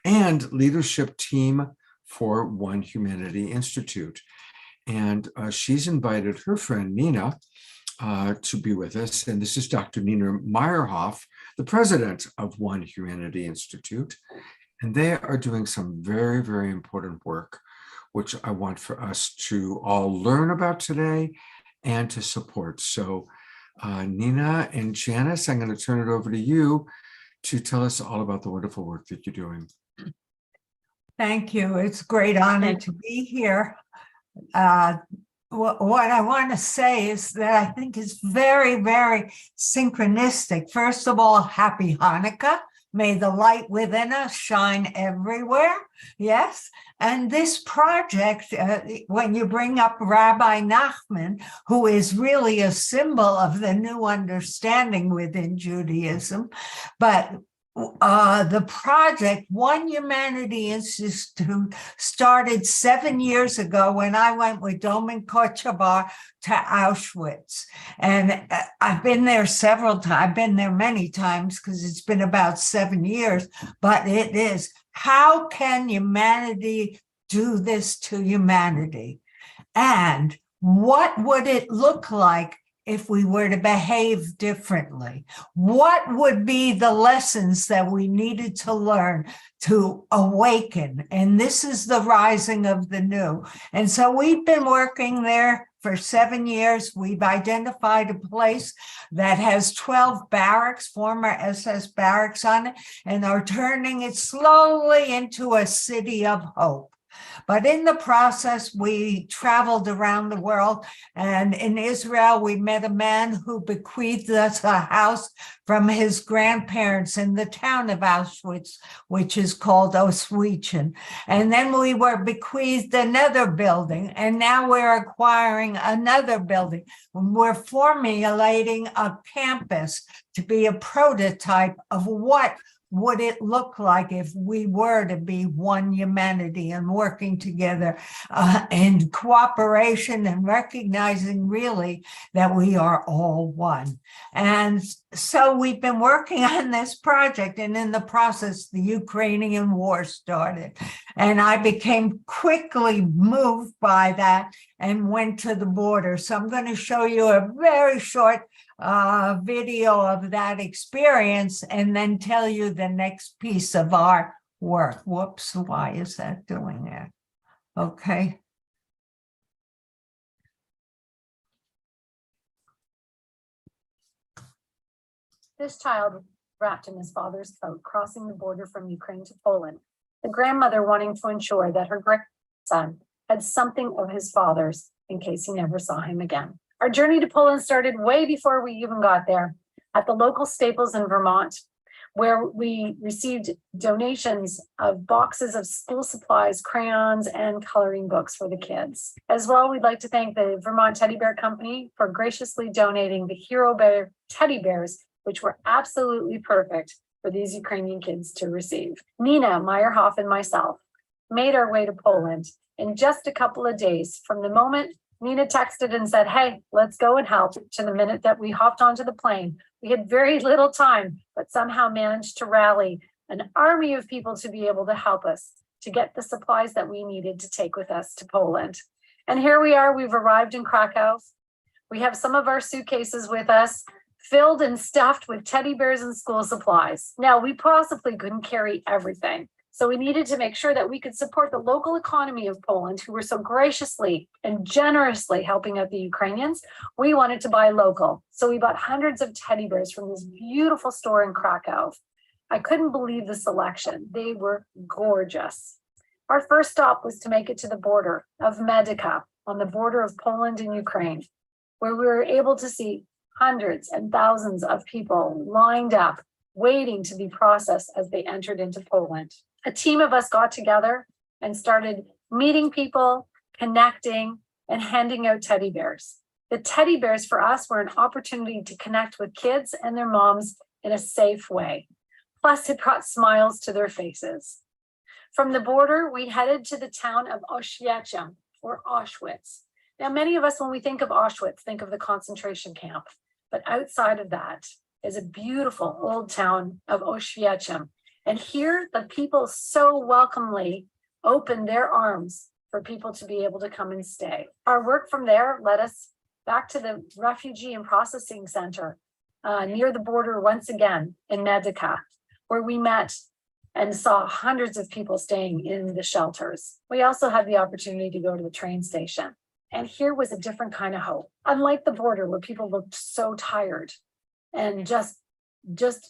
and leadership team for One Humanity Institute. And she's invited her friend Nina to be with us. And this is Dr. Nina Meyerhoff, the president of One Humanity Institute. And they are doing some very, very important work, which I want for us to all learn about today and to support. So Nina and Janice, I'm going to turn it over to you to tell us all about the wonderful work that you're doing. Thank you. It's a great honor to be here. What I want to say is that I think is very, very synchronistic. First of all, happy Hanukkah. May the light within us shine everywhere. Yes. And this project, when you bring up Rabbi Nachman, who is really a symbol of the new understanding within Judaism, but the project, One Humanity Institute, started 7 years ago when I went with Domin Kochabar to Auschwitz. And I've been there several times. I've been there many times because it's been about 7 years. But it is, how can humanity do this to humanity? And what would it look like if we were to behave differently? What would be the lessons that we needed to learn to awaken? And this is the rising of the new. And so we've been working there for 7 years. We've identified a place that has 12 barracks, former SS barracks on it, and are turning it slowly into a city of hope. But in the process, we traveled around the world, and in Israel, we met a man who bequeathed us a house from his grandparents in the town of Auschwitz, which is called Oswiecim. And then we were bequeathed another building, and now we're acquiring another building. We're formulating a campus to be a prototype of what would it look like if we were to be one humanity and working together in cooperation and recognizing really that we are all one. And so we've been working on this project, and in the process, the Ukrainian war started. And I became quickly moved by that and went to the border. So I'm going to show you a very short video of that experience and then tell you the next piece of our work. Whoops, why is that doing that? Okay. This child wrapped in his father's coat, crossing the border from Ukraine to Poland, the grandmother wanting to ensure that her grandson had something of his father's in case he never saw him again. Our journey to Poland started way before we even got there, at the local Staples in Vermont, where we received donations of boxes of school supplies, crayons, and coloring books for the kids. As well, we'd like to thank the Vermont Teddy Bear Company for graciously donating the Hero Bear teddy bears, which were absolutely perfect for these Ukrainian kids to receive. Nina Meyerhoff and myself made our way to Poland in just a couple of days from the moment Nina texted and said, hey, let's go and help, to the minute that we hopped onto the plane. We had very little time, but somehow managed to rally an army of people to be able to help us to get the supplies that we needed to take with us to Poland. And here we are, we've arrived in Krakow. We have some of our suitcases with us, filled and stuffed with teddy bears and school supplies. Now, we possibly couldn't carry everything. So we needed to make sure that we could support the local economy of Poland, who were so graciously and generously helping out the Ukrainians. We wanted to buy local. So we bought hundreds of teddy bears from this beautiful store in Krakow. I couldn't believe the selection. They were gorgeous. Our first stop was to make it to the border of Magick, on the border of Poland and Ukraine, where we were able to see hundreds and thousands of people lined up, waiting to be processed as they entered into Poland. A team of us got together and started meeting people, connecting, and handing out teddy bears. The teddy bears for us were an opportunity to connect with kids and their moms in a safe way. Plus, it brought smiles to their faces. From the border, we headed to the town of Oświęcim, or Auschwitz. Now, many of us, when we think of Auschwitz, think of the concentration camp. But outside of that is a beautiful old town of Oświęcim. And here, the people so welcomely opened their arms for people to be able to come and stay. Our work from there led us back to the Refugee and Processing Center near the border once again in Magick, where we met and saw hundreds of people staying in the shelters. We also had the opportunity to go to the train station. And here was a different kind of hope. Unlike the border where people looked so tired and just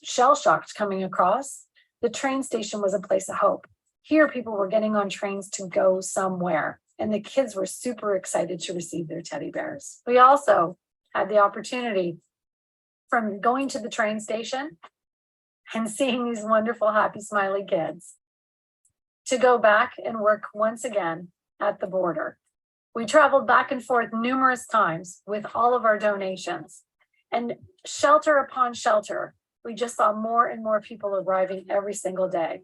shell-shocked coming across, the train station was a place of hope. Here, people were getting on trains to go somewhere, and the kids were super excited to receive their teddy bears. We also had the opportunity from going to the train station and seeing these wonderful, happy, smiley kids to go back and work once again at the border. We traveled back and forth numerous times with all of our donations, and shelter upon shelter, we just saw more and more people arriving every single day.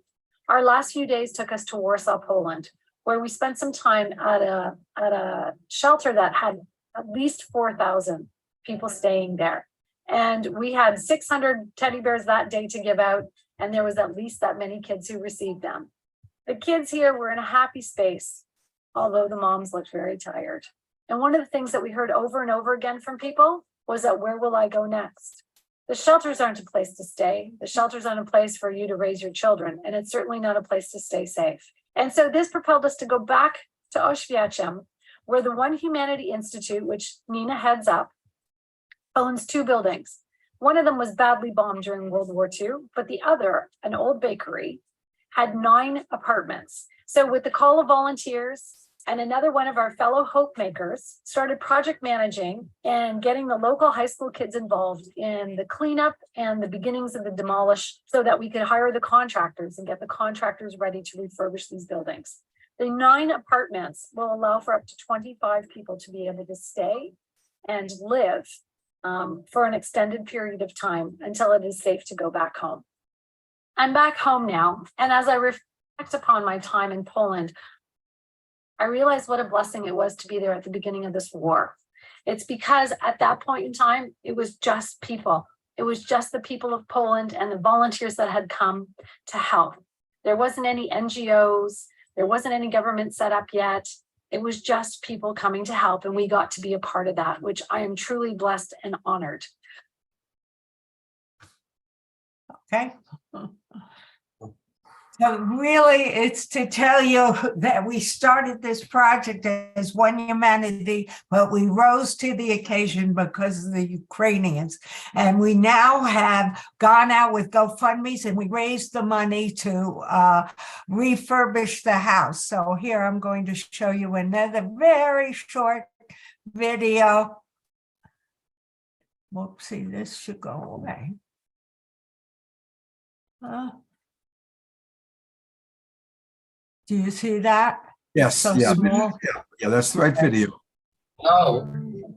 Our last few days took us to Warsaw, Poland, where we spent some time at a shelter that had at least 4,000 people staying there. And we had 600 teddy bears that day to give out, and there was at least that many kids who received them. The kids here were in a happy space, although the moms looked very tired. And one of the things that we heard over and over again from people was that, where will I go next? The shelters aren't a place to stay. The shelters aren't a place for you to raise your children, and it's certainly not a place to stay safe. And so this propelled us to go back to Oświęcim, where the One Humanity Institute, which Nina heads up, owns 2 buildings. One of them was badly bombed during World War II, but the other, an old bakery, had 9 apartments. So with the call of volunteers and another one of our fellow hope makers started project managing and getting the local high school kids involved in the cleanup and the beginnings of the demolish so that we could hire the contractors and get the contractors ready to refurbish these buildings. The 9 apartments will allow for up to 25 people to be able to stay and live for an extended period of time until it is safe to go back home. I'm back home now, and as I reflect upon my time in Poland, I realized what a blessing it was to be there at the beginning of this war. It's because at that point in time, it was just people. It was just the people of Poland and the volunteers that had come to help. There wasn't any NGOs, there wasn't any government set up yet. It was just people coming to help, and we got to be a part of that, which I am truly blessed and honored. Okay. So really, it's to tell you that we started this project as One Humanity, but we rose to the occasion because of the Ukrainians. And we now have gone out with GoFundMes, and we raised the money to refurbish the house. So here I'm going to show you another very short video. Whoopsie, this should go away. Do you see that? Yes. So Yeah. small. Yeah. That's the right video. Hello,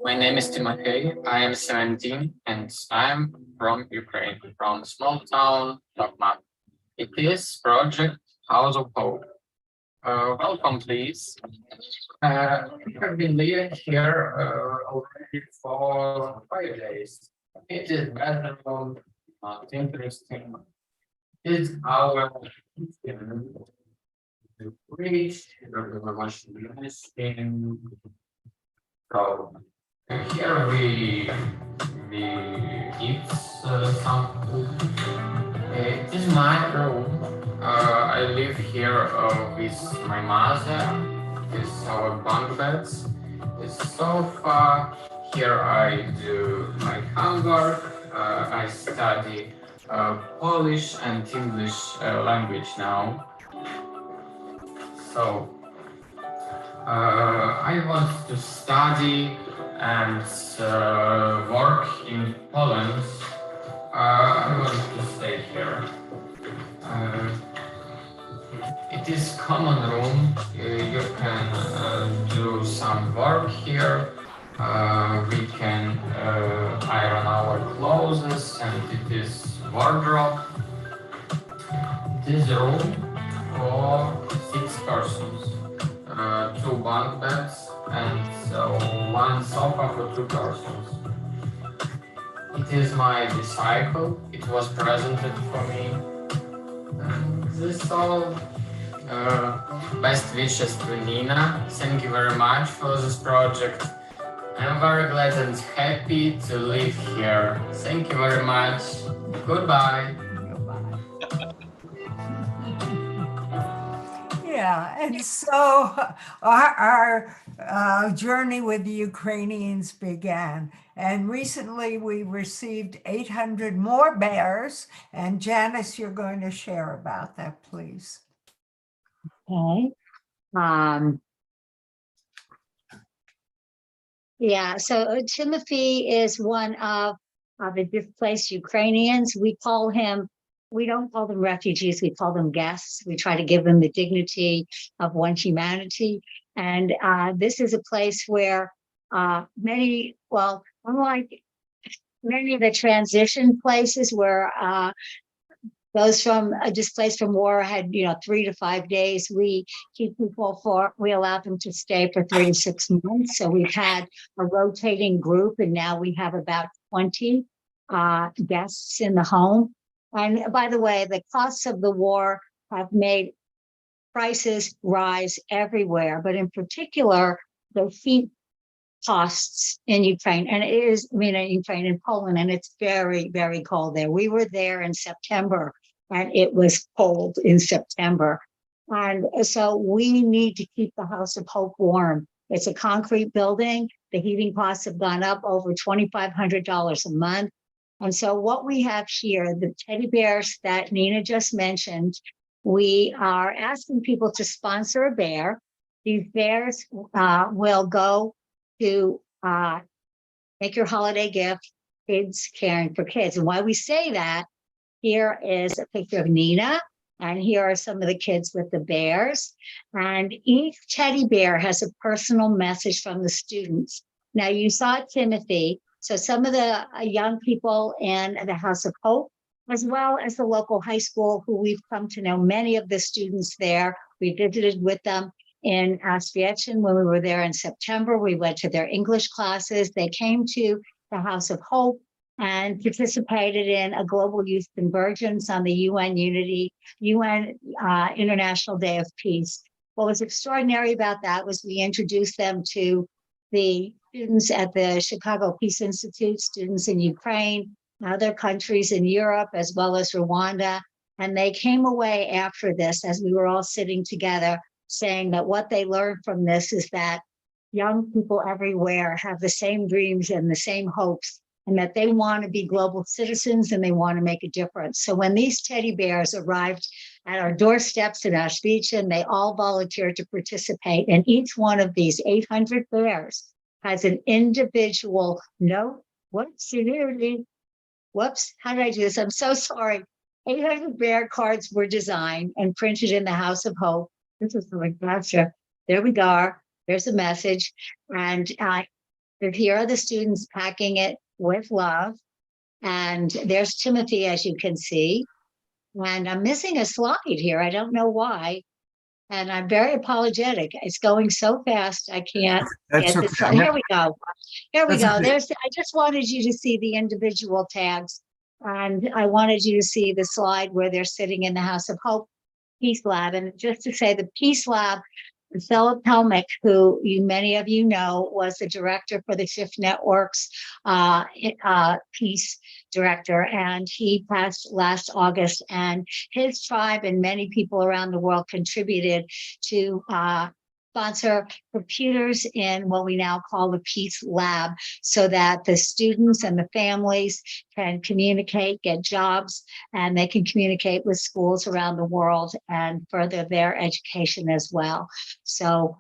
my name is Timothy. I am 17 and I'm from Ukraine, from small town Tokmak. It is project House of Hope. Welcome, please. We have been living here already for 5 days. It is bedroom, not interesting. It's our fridge, the washing machine. So here we eat some food. It is my room. I live here with my mother. This is our bunk beds. This sofa. Here I do my homework. I study Polish and English language now. So I want to study and work in Poland. I want to stay here. It is common room. You can do clothes, and it is wardrobe. It is a room for 6 persons, two bunk beds, and one sofa for 2 persons. It is my bicycle. It was presented for me. And this all. Best wishes to Nina. Thank you very much for this project. I'm very glad and happy to live here. Thank you very much. Goodbye. Yeah, and so our journey with the Ukrainians began. And recently we received 800 more bears. And Janice, you're going to share about that, please. Okay. Yeah, so Timothy is one of the displaced Ukrainians. We don't call them refugees, we call them guests. We try to give them the dignity of one's humanity. And this is a place where unlike many of the transition places where those from displaced from war had 3 to 5 days. We allow them to stay for 3 to 6 months. So we've had a rotating group, and now we have about 20 guests in the home. And by the way, the costs of the war have made prices rise everywhere, but in particular, the heat costs in Ukraine, and in Poland, and it's very, very cold there. We were there in September, and it was cold in September. And so we need to keep the House of Hope warm. It's a concrete building. The heating costs have gone up over $2,500 a month. And so what we have here, the teddy bears that Nina just mentioned, we are asking people to sponsor a bear. These bears will go to make your holiday gift, kids caring for kids. And why we say that, here is a picture of Nina, and here are some of the kids with the bears. And each teddy bear has a personal message from the students. Now, you saw Timothy, so some of the young people in the House of Hope, as well as the local high school, who we've come to know many of the students there. We visited with them in Oswiecim when we were there in September. We went to their English classes. They came to the House of Hope and participated in a global youth convergence on the UN International Day of Peace. What was extraordinary about that was we introduced them to the students at the Chicago Peace Institute, students in Ukraine, other countries in Europe, as well as Rwanda. And they came away after this, as we were all sitting together, saying that what they learned from this is that young people everywhere have the same dreams and the same hopes, and that they want to be global citizens and they want to make a difference. So when these teddy bears arrived at our doorsteps in Auschwitz, they all volunteered to participate. And each one of these 800 bears has an individual note. Whoops, how did I do this? I'm so sorry. 800 bear cards were designed and printed in the House of Hope. This is the gotcha. There we go. There's a message. And here are the students packing it with love. And there's Timothy, as you can see. And I'm missing a slide here. I don't know why. And I'm very apologetic. It's going so fast, I can't get this. Okay. Here we go. Here we go. Okay. I just wanted you to see the individual tags. And I wanted you to see the slide where they're sitting in the House of Hope Peace Lab. And just to say, the Peace Lab, Philip Helmick, who many of you know, was the director for the Shift Network's peace director, and he passed last August. And his tribe and many people around the world contributed to sponsor computers in what we now call the Peace Lab, so that the students and the families can communicate, get jobs, and they can communicate with schools around the world and further their education as well. So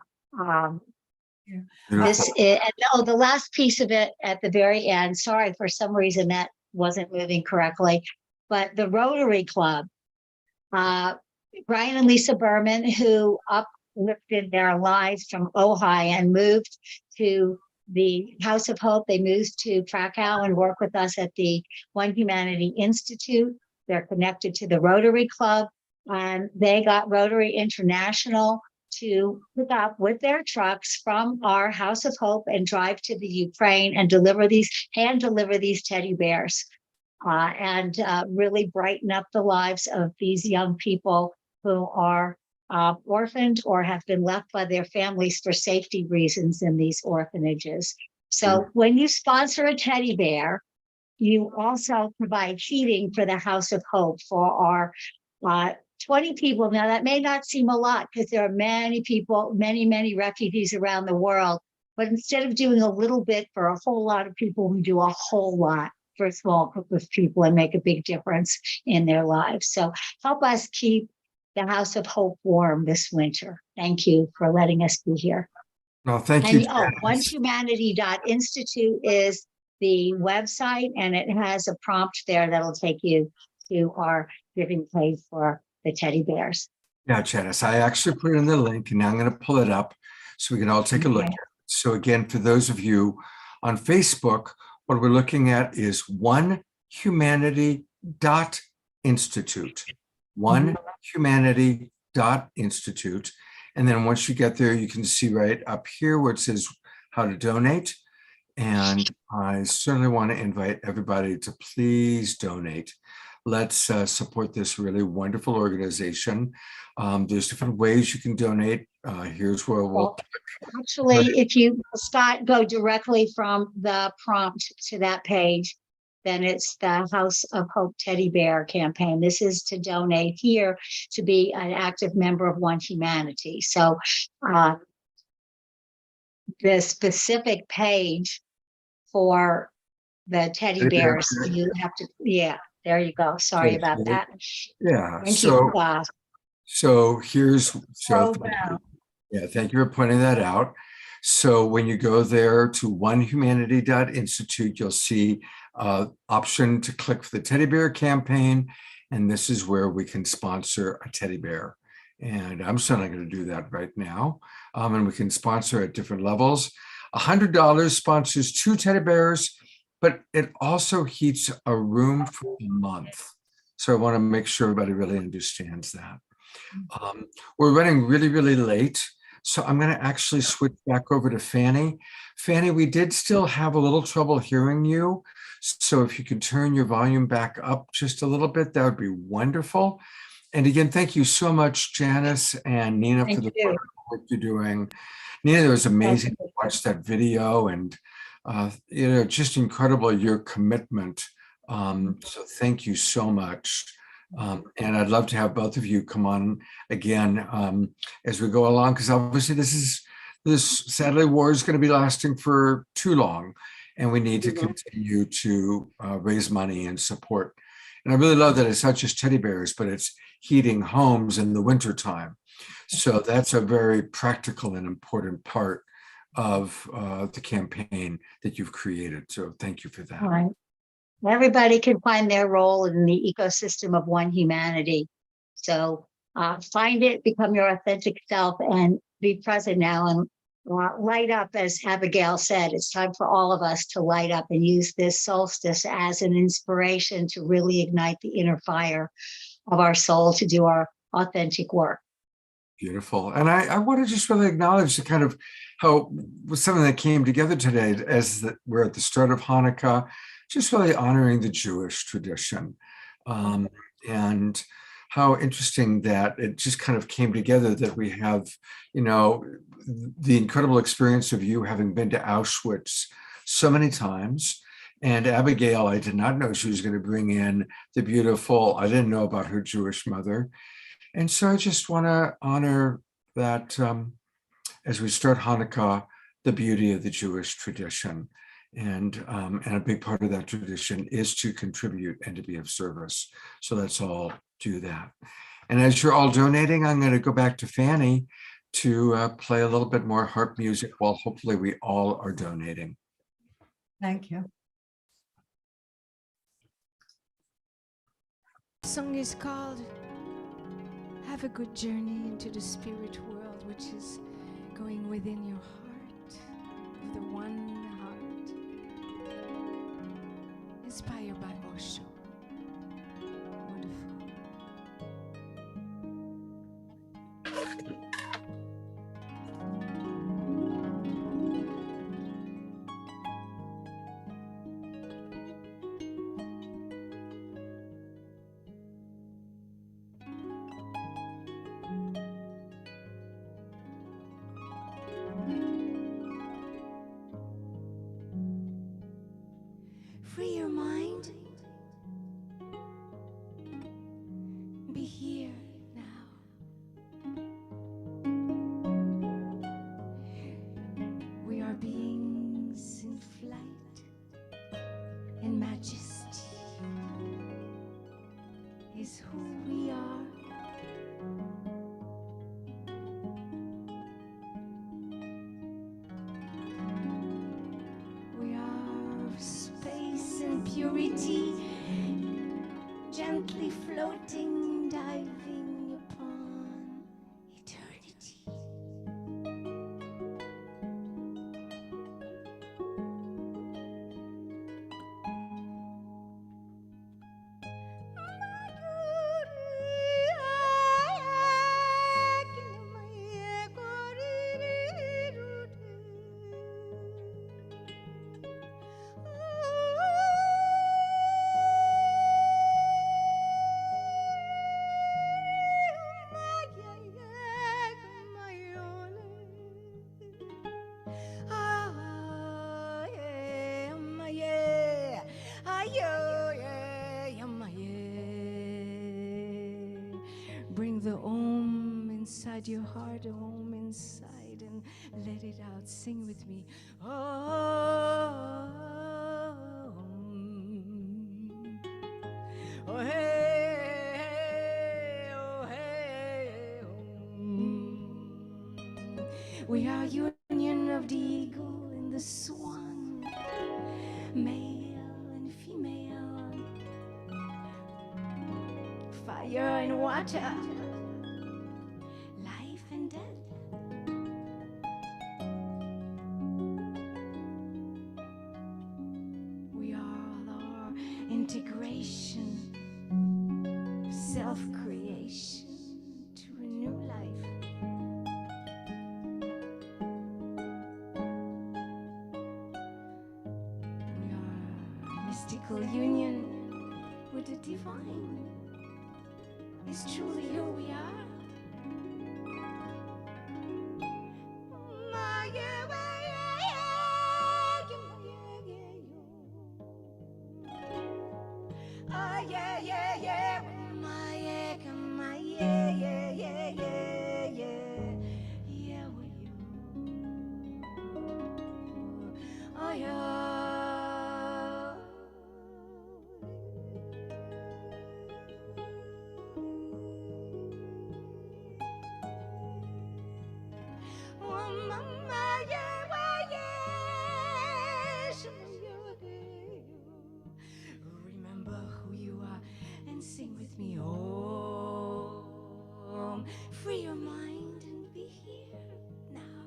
this is, the last piece of it at the very end, sorry, for some reason that wasn't moving correctly, but the Rotary Club, Brian and Lisa Berman, who uplifted their lives from Ojai and moved to the House of Hope, they moved to Krakow and work with us at the One Humanity Institute. They're connected to the Rotary Club, and they got Rotary International to pick up with their trucks from our House of Hope and drive to the Ukraine and hand deliver these teddy bears, and really brighten up the lives of these young people who are orphaned or have been left by their families for safety reasons in these orphanages. So when you sponsor a teddy bear, you also provide feeding for the House of Hope for our 20 people. Now, that may not seem a lot because there are many people, many refugees around the world. But instead of doing a little bit for a whole lot of people, we do a whole lot for a small group of people and make a big difference in their lives. So help us keep the House of Hope warm this winter. Thank you for letting us be here. No, thank you. And onehumanity.institute is the website, and it has a prompt there that'll take you to our giving page for the teddy bears. Yeah, Janice, I actually put it in the link, and now I'm going to pull it up so we can all take a look at it. So again, for those of you on Facebook, what we're looking at is onehumanity.institute. Onehumanity.institute. And then once you get there, you can see right up here where it says how to donate. And I certainly want to invite everybody to please donate. Let's support this really wonderful organization. There's different ways you can donate. Here's where we'll. Actually, if you, Scott, go directly from the prompt to that page, then it's the House of Hope Teddy Bear campaign. This is to donate here to be an active member of One Humanity. So the specific page for the teddy bears, you have to, there you go. Sorry about that. Yeah. Thank Thank you for pointing that out. So when you go there to onehumanity.institute, you'll see option to click for the teddy bear campaign. And this is where we can sponsor a teddy bear. And I'm certainly going to do that right now. And we can sponsor at different levels. $100 sponsors 2 teddy bears, but it also heats a room for a month. So I want to make sure everybody really understands that. We're running really late. So I'm going to actually switch back over to Fanny. Fanny, we did still have a little trouble hearing you. So if you could turn your volume back up just a little bit, that would be wonderful. And again, thank you so much, Janice and Nina, for the work you're doing. Nina, it was amazing to watch that video, and just incredible, your commitment. So thank you so much. And I'd love to have both of you come on again as we go along, because obviously this sadly war is going to be lasting for too long, and we need to continue to raise money and support. And I really love that it's not just teddy bears, but it's heating homes in the wintertime. So that's a very practical and important part of the campaign that you've created. So thank you for that. All right. Everybody can find their role in the ecosystem of One Humanity. So find it, become your authentic self, and be present now and light up. As Abigail said, it's time for all of us to light up and use this solstice as an inspiration to really ignite the inner fire of our soul to do our authentic work. Beautiful. And I want to just really acknowledge the kind of how was something that came together today as we're at the start of Hanukkah, just really honoring the Jewish tradition, and how interesting that it just kind of came together that we have, the incredible experience of you having been to Auschwitz so many times. And Abigail, I did not know she was going to bring in I didn't know about her Jewish mother. And so I just want to honor that as we start Hanukkah, the beauty of the Jewish tradition. And a big part of that tradition is to contribute and to be of service. So let's all do that. And as you're all donating, I'm going to go back to Fanny to play a little bit more harp music while hopefully we all are donating. Thank you. The song is called Have a Good Journey into the Spirit World, which is going within your heart of the one inspired by Osho. Wonderful. Free your mind. Be here now. We are beings in flight, and majesty is who we are. We are of space and purity, gently floating, diving upon eternity. Bring the Om inside your heart, Om inside, and let it out. Sing with me. Om. Oh, hey, oh, hey, Om. We are union of the eagle and the swan, male and female, fire and water, life and death. We are all our integration, self-creation to a new life. We are a mystical union with the divine. Is truly who we are. Remember who you are and sing with me. Om. Free your mind and be here now.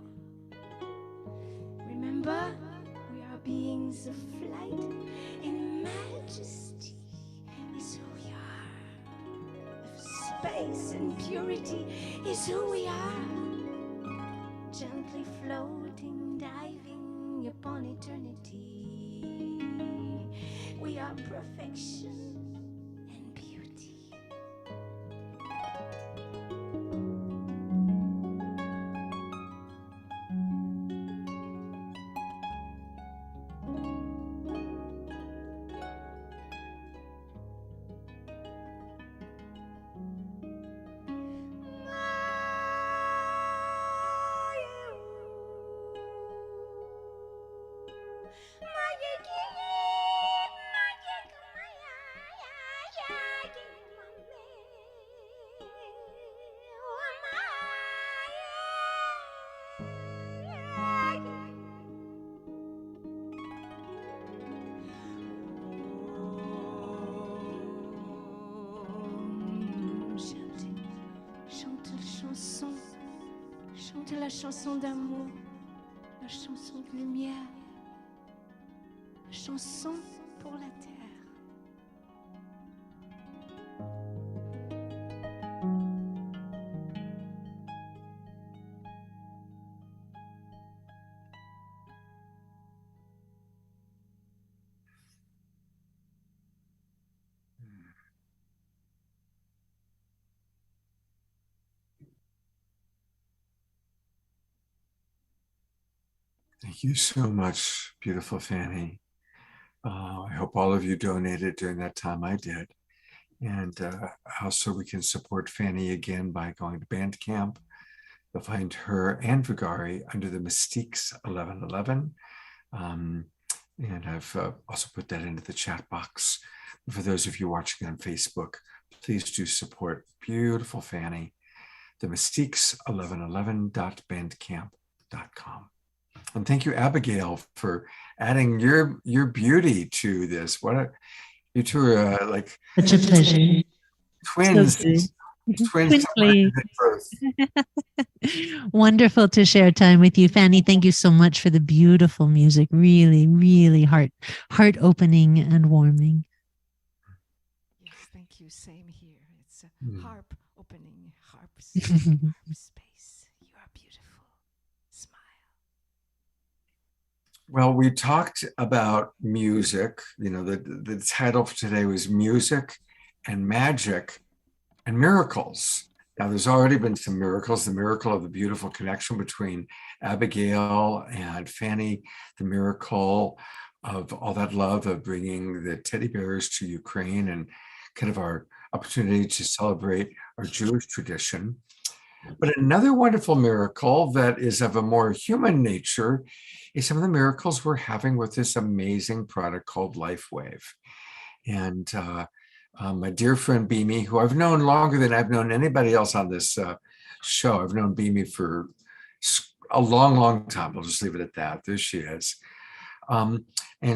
Remember, we are beings of flight, and majesty is who we are. Of space and purity is who we are. Gently floating, diving upon eternity. We are perfection and beauty. Chante la chanson d'amour, la chanson de lumière, la chanson pour la terre. Thank you so much, beautiful Fanny. I hope all of you donated during that time. I did. And also we can support Fanny again by going to Bandcamp. You'll find her and Vigari under the Mystiques 1111. And I've also put that into the chat box. For those of you watching on Facebook, please do support beautiful Fanny, the Mystiques 1111.bandcamp.com. And thank you, Abigail, for adding your beauty to this. You two are like Such a pleasure. twins. So good. Twins. Twinly. Wonderful to share time with you, Fanny. Thank you so much for the beautiful music. Really, really heart opening and warming. Yes, thank you. Same here. It's a harp opening, harp space. You are beautiful. Smile. Well, we talked about music. You know, the title for today was Music and Magic and Miracles. Now, there's already been some miracles, the miracle of the beautiful connection between Abigail and Fanny, the miracle of all that love of bringing the teddy bears to Ukraine, and kind of our opportunity to celebrate our Jewish tradition. But another wonderful miracle that is of a more human nature is some of the miracles we're having with this amazing product called LifeWave. And my dear friend Beamy, who I've known longer than I've known anybody else on this show. I've known Beamy for a long, long time. I'll just leave it at that. There she is. And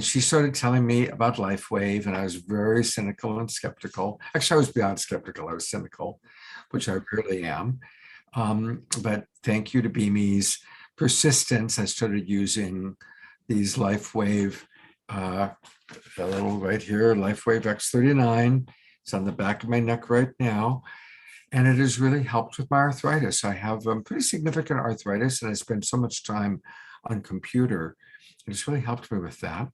she started telling me about LifeWave, and I was very cynical and skeptical. Actually, I was beyond skeptical. I was cynical, which I really am. But thank you to Beamy's persistence, I started using these LifeWave, a little right here, LifeWave X39. It's on the back of my neck right now. And it has really helped with my arthritis. I have pretty significant arthritis, and I spend so much time on computer. It's really helped me with that.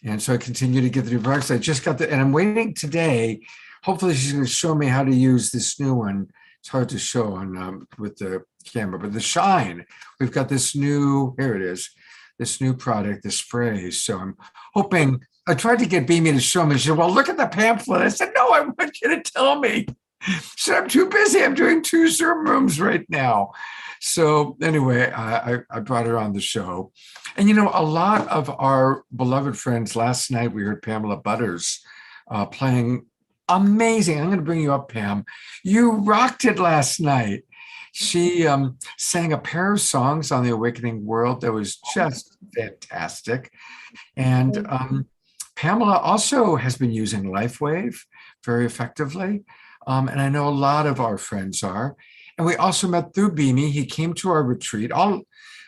And so I continue to get the new products. I just got and I'm waiting today. Hopefully she's going to show me how to use this new one. It's hard to show on with the camera, but the Shine, we've got this new, here it is, this new product, this spray. So I'm hoping, I tried to get Beamy to show me. She said, well, look at the pamphlet. I said, no, I want you to tell me. She said, I'm too busy. I'm doing 2 Zoom rooms right now. So anyway, I brought her on the show. And, you know, a lot of our beloved friends, last night we heard Pamela Butters playing amazing. I'm going to bring you up, Pam. You rocked it last night. She sang a pair of songs on the Awakening World that was just fantastic. And Pamela also has been using LifeWave very effectively. And I know a lot of our friends are. And we also met through Beamy. He came to our retreat.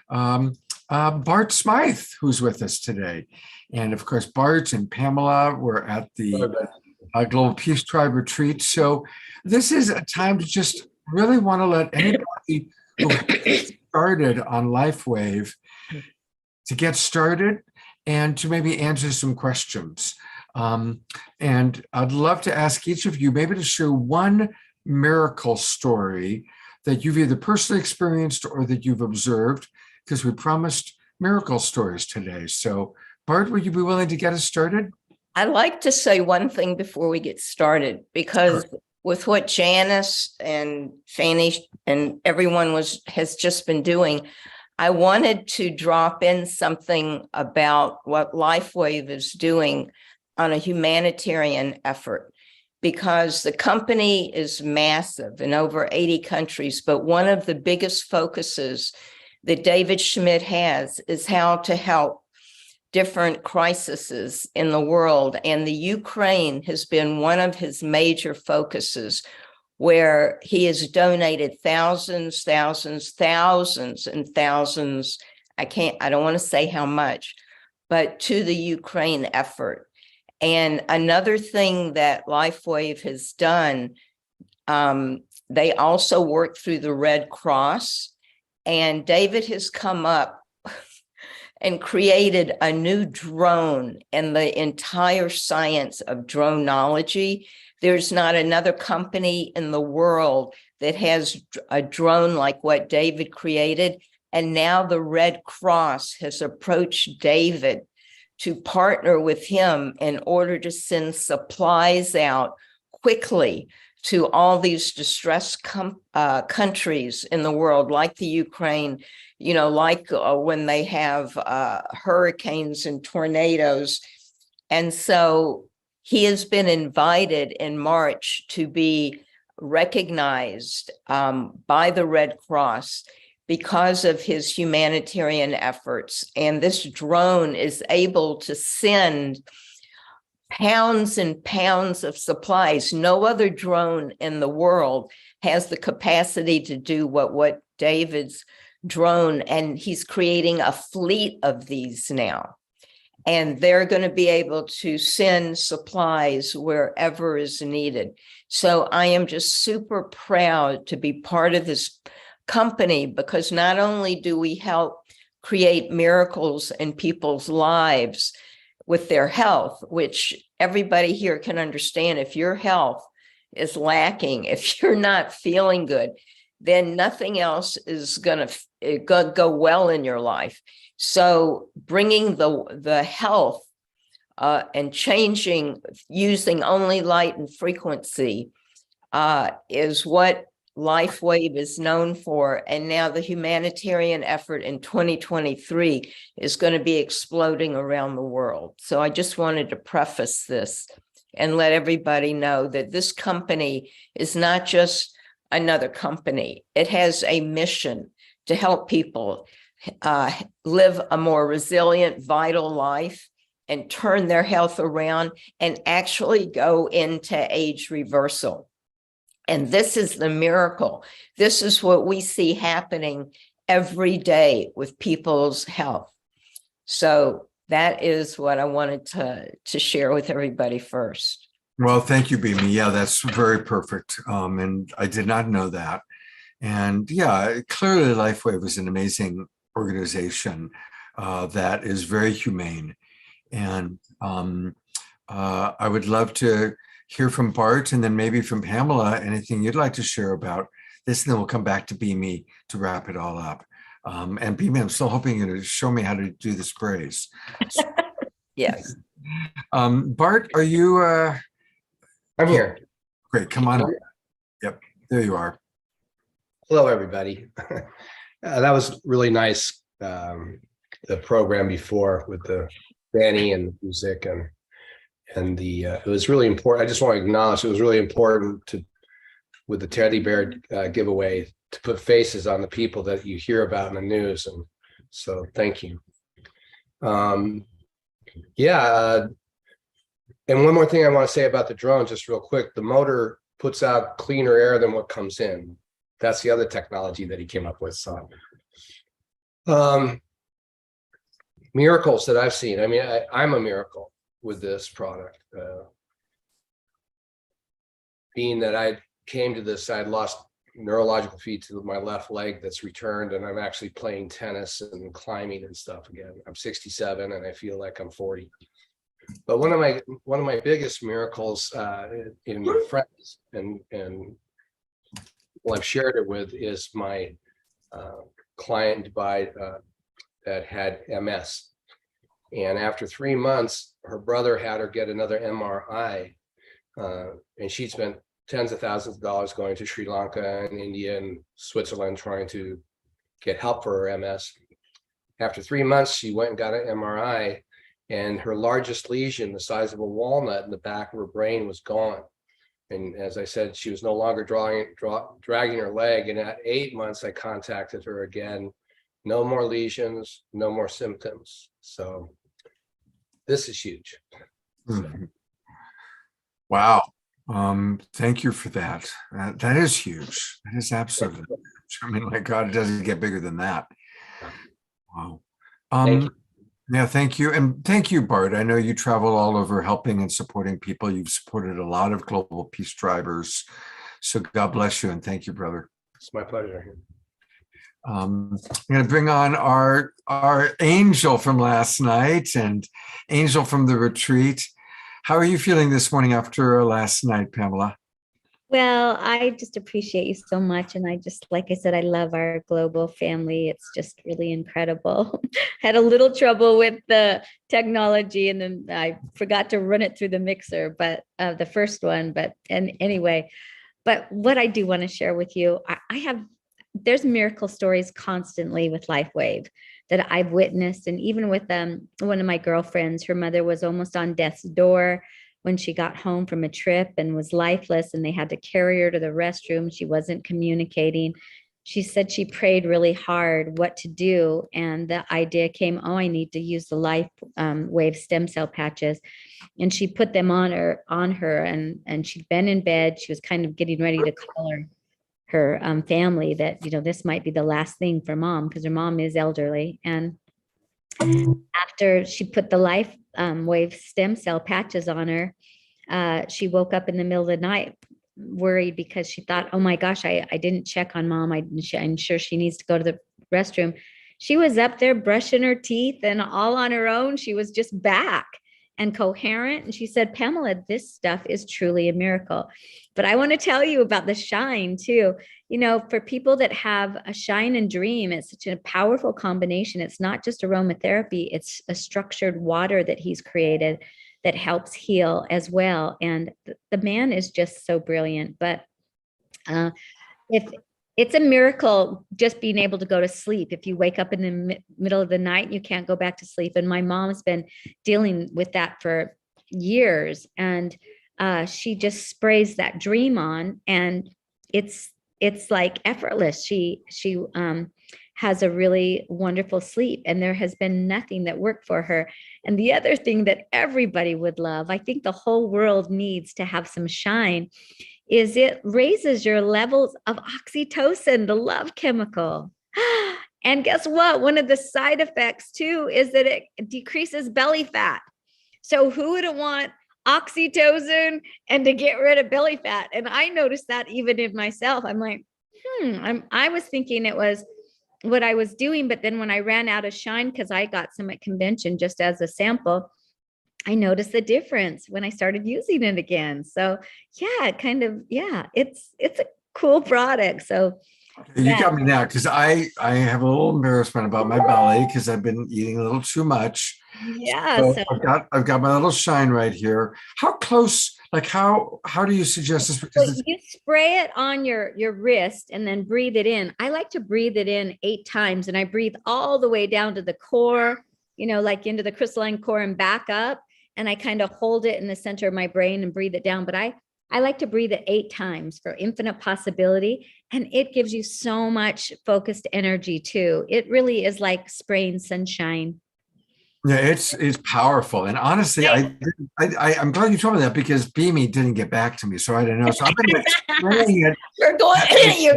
Bart Smythe, who's with us today. And of course, Bart and Pamela were at the Global Peace Tribe retreat. So this is a time to just really want to let anybody who started on LifeWave to get started and to maybe answer some questions. And I'd love to ask each of you maybe to share one miracle story that you've either personally experienced or that you've observed, because we promised miracle stories today. So Bart, would you be willing to get us started? I'd like to say one thing before we get started, because with what Janice and Fanny and everyone has just been doing, I wanted to drop in something about what LifeWave is doing on a humanitarian effort, because the company is massive in over 80 countries, but one of the biggest focuses that David Schmidt has is how to help different crises in the world. And the Ukraine has been one of his major focuses, where he has donated thousands and thousands. I don't want to say how much, but to the Ukraine effort. And another thing that LifeWave has done, they also work through the Red Cross, and David has come up and created a new drone and the entire science of droneology. There's not another company in the world that has a drone like what David created. And now the Red Cross has approached David to partner with him in order to send supplies out quickly to all these distressed countries in the world, like the Ukraine, like when they have hurricanes and tornadoes. And so he has been invited in March to be recognized by the Red Cross because of his humanitarian efforts. And this drone is able to send pounds and pounds of supplies. No other drone in the world has the capacity to do what David's drone, and he's creating a fleet of these now. And they're going to be able to send supplies wherever is needed. So I am just super proud to be part of this company, because not only do we help create miracles in people's lives with their health, which everybody here can understand. If your health is lacking, if you're not feeling good, then nothing else is going to go well in your life. So bringing the health and changing, using only light and frequency is what LifeWave is known for. And now the humanitarian effort in 2023 is going to be exploding around the world. So I just wanted to preface this and let everybody know that this company is not just another company. It has a mission to help people live a more resilient, vital life and turn their health around and actually go into age reversal. And this is the miracle. This is what we see happening every day with people's health. So that is what I wanted to share with everybody first. Well, thank you, Bimi. Yeah, that's very perfect. And I did not know that. And yeah, clearly LifeWave is an amazing organization that is very humane. And I would love to hear from Bart and then maybe from Pamela, anything you'd like to share about this, and then we'll come back to Bimi to wrap it all up. And Bimi, I'm still hoping you to show me how to do the sprays. Yes. Bart, are you? I'm here. Great, come on. Yep, there you are. Hello, everybody. That was really nice. The program before with the Danny and the music and the it was really important. I just want to acknowledge it was really important with the teddy bear giveaway to put faces on the people that you hear about in the news, and so thank you. And one more thing I want to say about the drone, just real quick. The motor puts out cleaner air than what comes in. That's the other technology that he came up with. So miracles that I've seen. I mean, I'm a miracle with this product. Being that I came to this, I'd lost neurological feed to my left leg that's returned, and I'm actually playing tennis and climbing and stuff again. I'm 67 and I feel like I'm 40. But one of my biggest miracles in friends and I've shared it with is my client in Dubai that had MS. And after 3 months, her brother had her get another MRI, and she'd spent tens of thousands of dollars going to Sri Lanka and India and Switzerland trying to get help for her MS. After 3 months, she went and got an MRI, and her largest lesion, the size of a walnut in the back of her brain, was gone. And as I said, she was no longer dragging her leg. And at 8 months, I contacted her again. No more lesions, no more symptoms. So this is huge. Mm-hmm. Wow. Thank you for that. That is huge. That is absolutely huge. I mean, my God, it doesn't get bigger than that. Wow. Thank you. Yeah, thank you. And thank you, Bart. I know you travel all over helping and supporting people. You've supported a lot of global peace drivers. So God bless you and thank you, brother. It's my pleasure. I'm going to bring on our angel from last night and angel from the retreat. How are you feeling this morning after last night, Pamela? Well, I just appreciate you so much. And I just, like I said, I love our global family. It's just really incredible. Had a little trouble with the technology and then I forgot to run it through the mixer, but the first one, and anyway, but what I do want to share with you, there's miracle stories constantly with LifeWave that I've witnessed. And even with one of my girlfriends, her mother was almost on death's door when she got home from a trip and was lifeless, and they had to carry her to the restroom. She wasn't communicating. She said she prayed really hard what to do. And the idea came, oh, I need to use the Life Wave stem cell patches. And she put them on her and she'd been in bed. She was kind of getting ready to call her family that, this might be the last thing for mom, because her mom is elderly. And after she put the Life Wave stem cell patches on her, she woke up in the middle of the night worried because she thought, oh my gosh, I didn't check on mom. I'm sure she needs to go to the restroom. She was up there brushing her teeth and all on her own. She was just back and coherent. And she said, Pamela, this stuff is truly a miracle. But I want to tell you about the shine too. For people that have a shine and dream, it's such a powerful combination. It's not just aromatherapy, it's a structured water that he's created that helps heal as well. And the man is just so brilliant. But if it's a miracle just being able to go to sleep. If you wake up in the middle of the night and you can't go back to sleep. And my mom's been dealing with that for years. And she just sprays that dream on, and it's like effortless. She has a really wonderful sleep, and there has been nothing that worked for her. And the other thing that everybody would love, I think the whole world needs to have some shine, is it raises your levels of oxytocin, the love chemical. And guess what? One of the side effects too is that it decreases belly fat. So who wouldn't want oxytocin and to get rid of belly fat? And I noticed that even in myself. I'm like, I was thinking it was what I was doing, but then when I ran out of shine, because I got some at convention just as a sample, I noticed the difference when I started using it again. So yeah, it's a cool product. So you got me now, because I have a little embarrassment about my belly because I've been eating a little too much. Yeah, so I've got my little shine right here. How close? Like how do you suggest this? Because you spray it on your wrist and then breathe it in. I like to breathe it in 8 times, and I breathe all the way down to the core, like into the crystalline core and back up. And I kind of hold it in the center of my brain and breathe it down. But I like to breathe it 8 times for infinite possibility. And it gives you so much focused energy too. It really is like spraying sunshine. Yeah, it's powerful. And honestly, I'm glad you told me that, because Beamy didn't get back to me, so I didn't know. So I've been explaining it. You're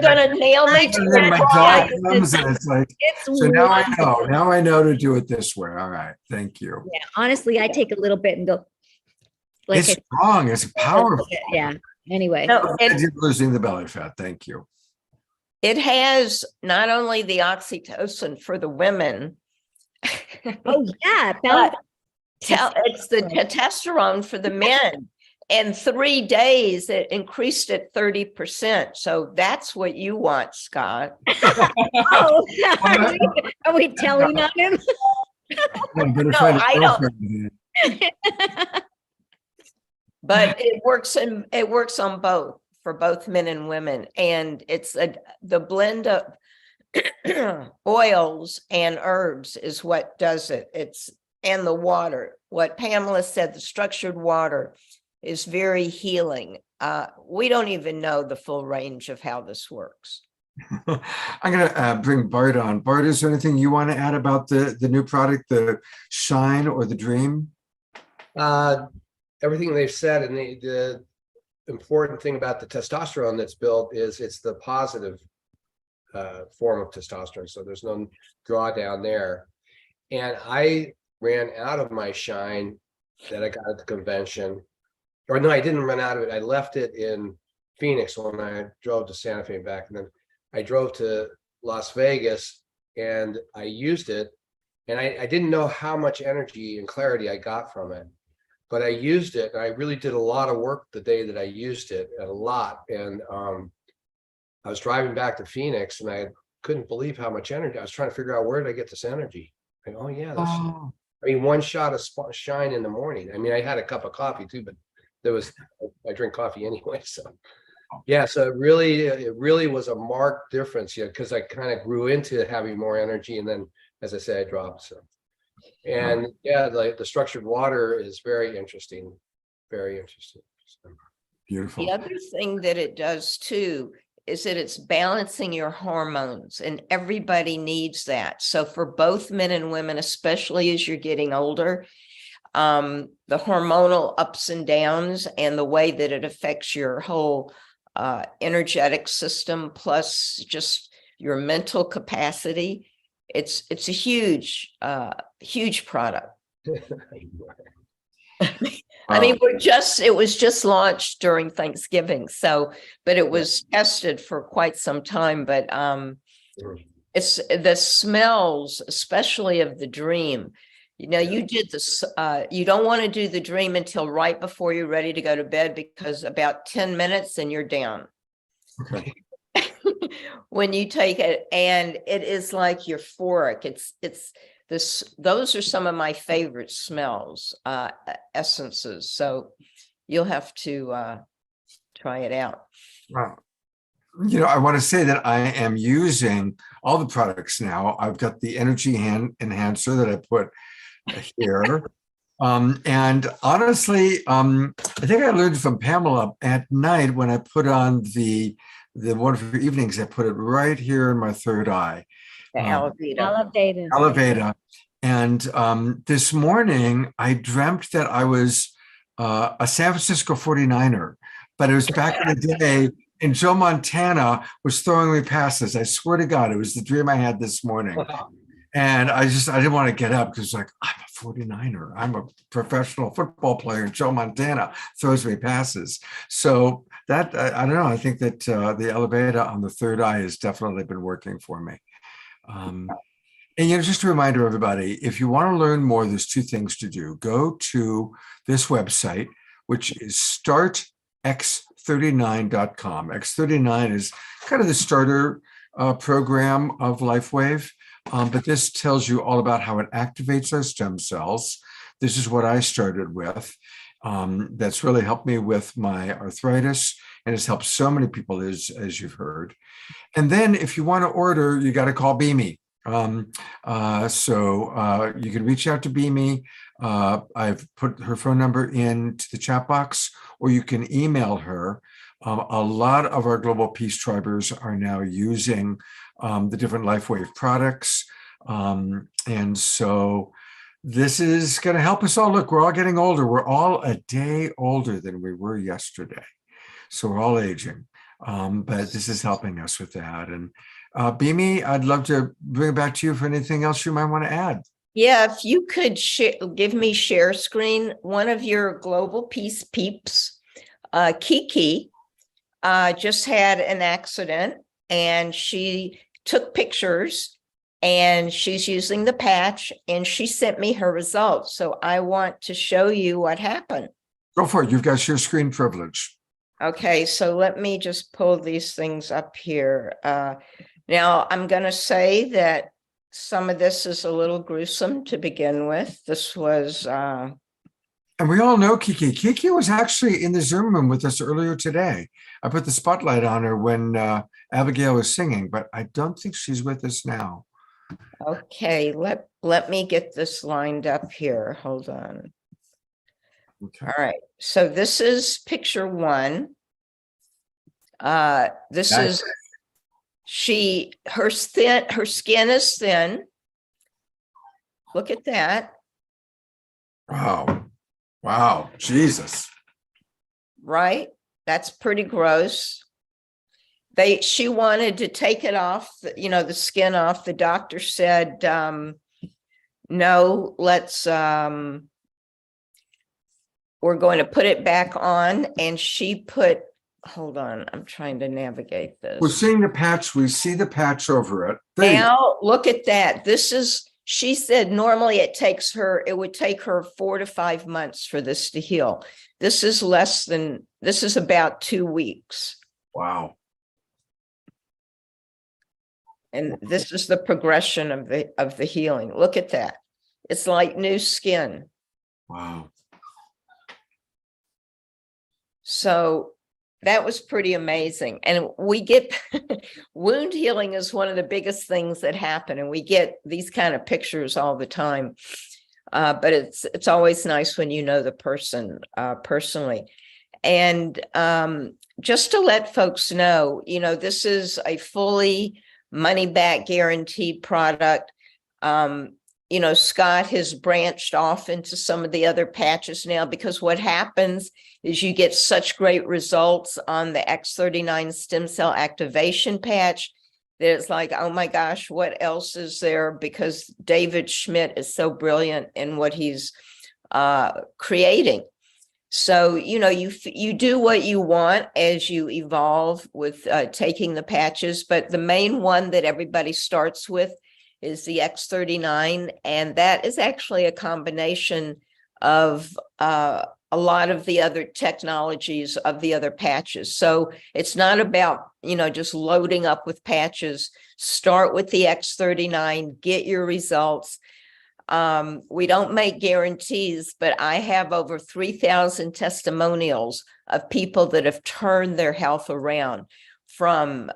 gonna nail me to and then my dog that. comes and it's like, so now I know. Now I know to do it this way. All right, thank you. Yeah, honestly, I take a little bit and go. Like it's strong. It's powerful. Yeah. Anyway, losing the belly fat. Thank you. It has not only the oxytocin for the women. Oh yeah, but it's the testosterone for the men. In 3 days, it increased it 30%. So that's what you want, Scott. Oh, are we telling on him? No, I don't. But it works on both, for both men and women. And it's the blend of oils and herbs is what does it. And the water. What Pamela said, the structured water is very healing. We don't even know the full range of how this works. I'm going to bring Bart on. Bart, is there anything you want to add about the new product, the Shine or the Dream? Everything they've said, and the important thing about the testosterone that's built is it's the positive form of testosterone. So there's no drawdown there. And I ran out of my Shine that I got at the convention. Or no, I didn't run out of it. I left it in Phoenix when I drove to Santa Fe and back. And then I drove to Las Vegas and I used it. And I didn't know how much energy and clarity I got from it. but I used it, and I really did a lot of work the day that I used it, a lot. And I was driving back to Phoenix, and I couldn't believe how much energy. I was trying to figure out, where did I get this energy? And oh yeah, this. Oh, I mean, one shot of shine in the morning. I mean, I had a cup of coffee too, but I drink coffee anyway. So yeah, so it really was a marked difference, because I kind of grew into having more energy, and then, as I say, I dropped. So, and yeah, the structured water is very interesting, very interesting. So. beautiful. The other thing that it does too is that it's balancing your hormones, and everybody needs that. So for both men and women, especially as you're getting older, the hormonal ups and downs and the way that it affects your whole energetic system, plus just your mental capacity, it's a huge product. I mean, it was just launched during Thanksgiving. So, but it was tested for quite some time, but it's the smells, especially of the dream. You did this, you don't want to do the dream until right before you're ready to go to bed, because about 10 minutes and you're down. Okay. When you take it, and it is like euphoric. It's those are some of my favorite smells, essences. So you'll have to try it out. Wow. I want to say that I am using all the products now. I've got the energy enhancer that I put here. And honestly, I think I learned from Pamela at night when I put on the wonderful evenings, I put it right here in my third eye. The Elevated. Elevata. And this morning, I dreamt that I was a San Francisco 49er, but it was back in the day, and Joe Montana was throwing me passes. I swear to God, it was the dream I had this morning. And I didn't want to get up, because like, I'm a 49er. I'm a professional football player, and Joe Montana throws me passes. So that, I don't know, I think that the Elevata on the third eye has definitely been working for me. And just a reminder, everybody, if you want to learn more, there's two things to do. Go to this website, which is startx39.com. X39 is kind of the starter program of LifeWave, but this tells you all about how it activates our stem cells. This is what I started with. That's really helped me with my arthritis, and it's helped so many people, as you've heard. And then if you want to order, you got to call Beamy. So you can reach out to Beamy. I've put her phone number into the chat box, or you can email her. A lot of our Global Peace Tribers are now using the different LifeWave products. And so this is going to help us all. Look, we're all getting older. We're all a day older than we were yesterday. So we're all aging. But this is helping us with that. And Beamy, I'd love to bring it back to you for anything else you might want to add. Yeah, if you could give me share screen. One of your Global Peace peeps, Kiki, just had an accident, and she took pictures, and she's using the patch, and she sent me her results. So I want to show you what happened. Go for it. You've got share screen privilege. Okay, so let me just pull these things up here. Now, I'm going to say that some of this is a little gruesome to begin with. This was... And we all know Kiki. Kiki was actually in the Zoom room with us earlier today. I put the spotlight on her when Abigail was singing, but I don't think she's with us now. Okay, let me get this lined up here. Hold on. Okay. All right, so this is picture one. This Nice. is her skin is thin. Look at that. Wow, Jesus. Right? That's pretty gross. She wanted to take it off, the skin off. The doctor said, no, we're going to put it back on. And she put, hold on, I'm trying to navigate this. We're seeing the patch. We see the patch over it. Now, look at that. She said normally it would take her 4 to 5 months for this to heal. This is about 2 weeks. Wow. And this is the progression of the healing. Look at that. It's like new skin. Wow. So that was pretty amazing. And we get wound healing is one of the biggest things that happen. And we get these kind of pictures all the time. But it's always nice when you know the person personally. And just to let folks know, this is a fully money back guaranteed product. Scott has branched off into some of the other patches now, because what happens is you get such great results on the X39 stem cell activation patch that it's like, oh my gosh, what else is there? Because David Schmidt is so brilliant in what he's creating. So, you do what you want as you evolve with taking the patches, but the main one that everybody starts with is the X39. And that is actually a combination of a lot of the other technologies of the other patches. So it's not about, just loading up with patches. Start with the X39, get your results. We don't make guarantees, but I have over 3,000 testimonials of people that have turned their health around from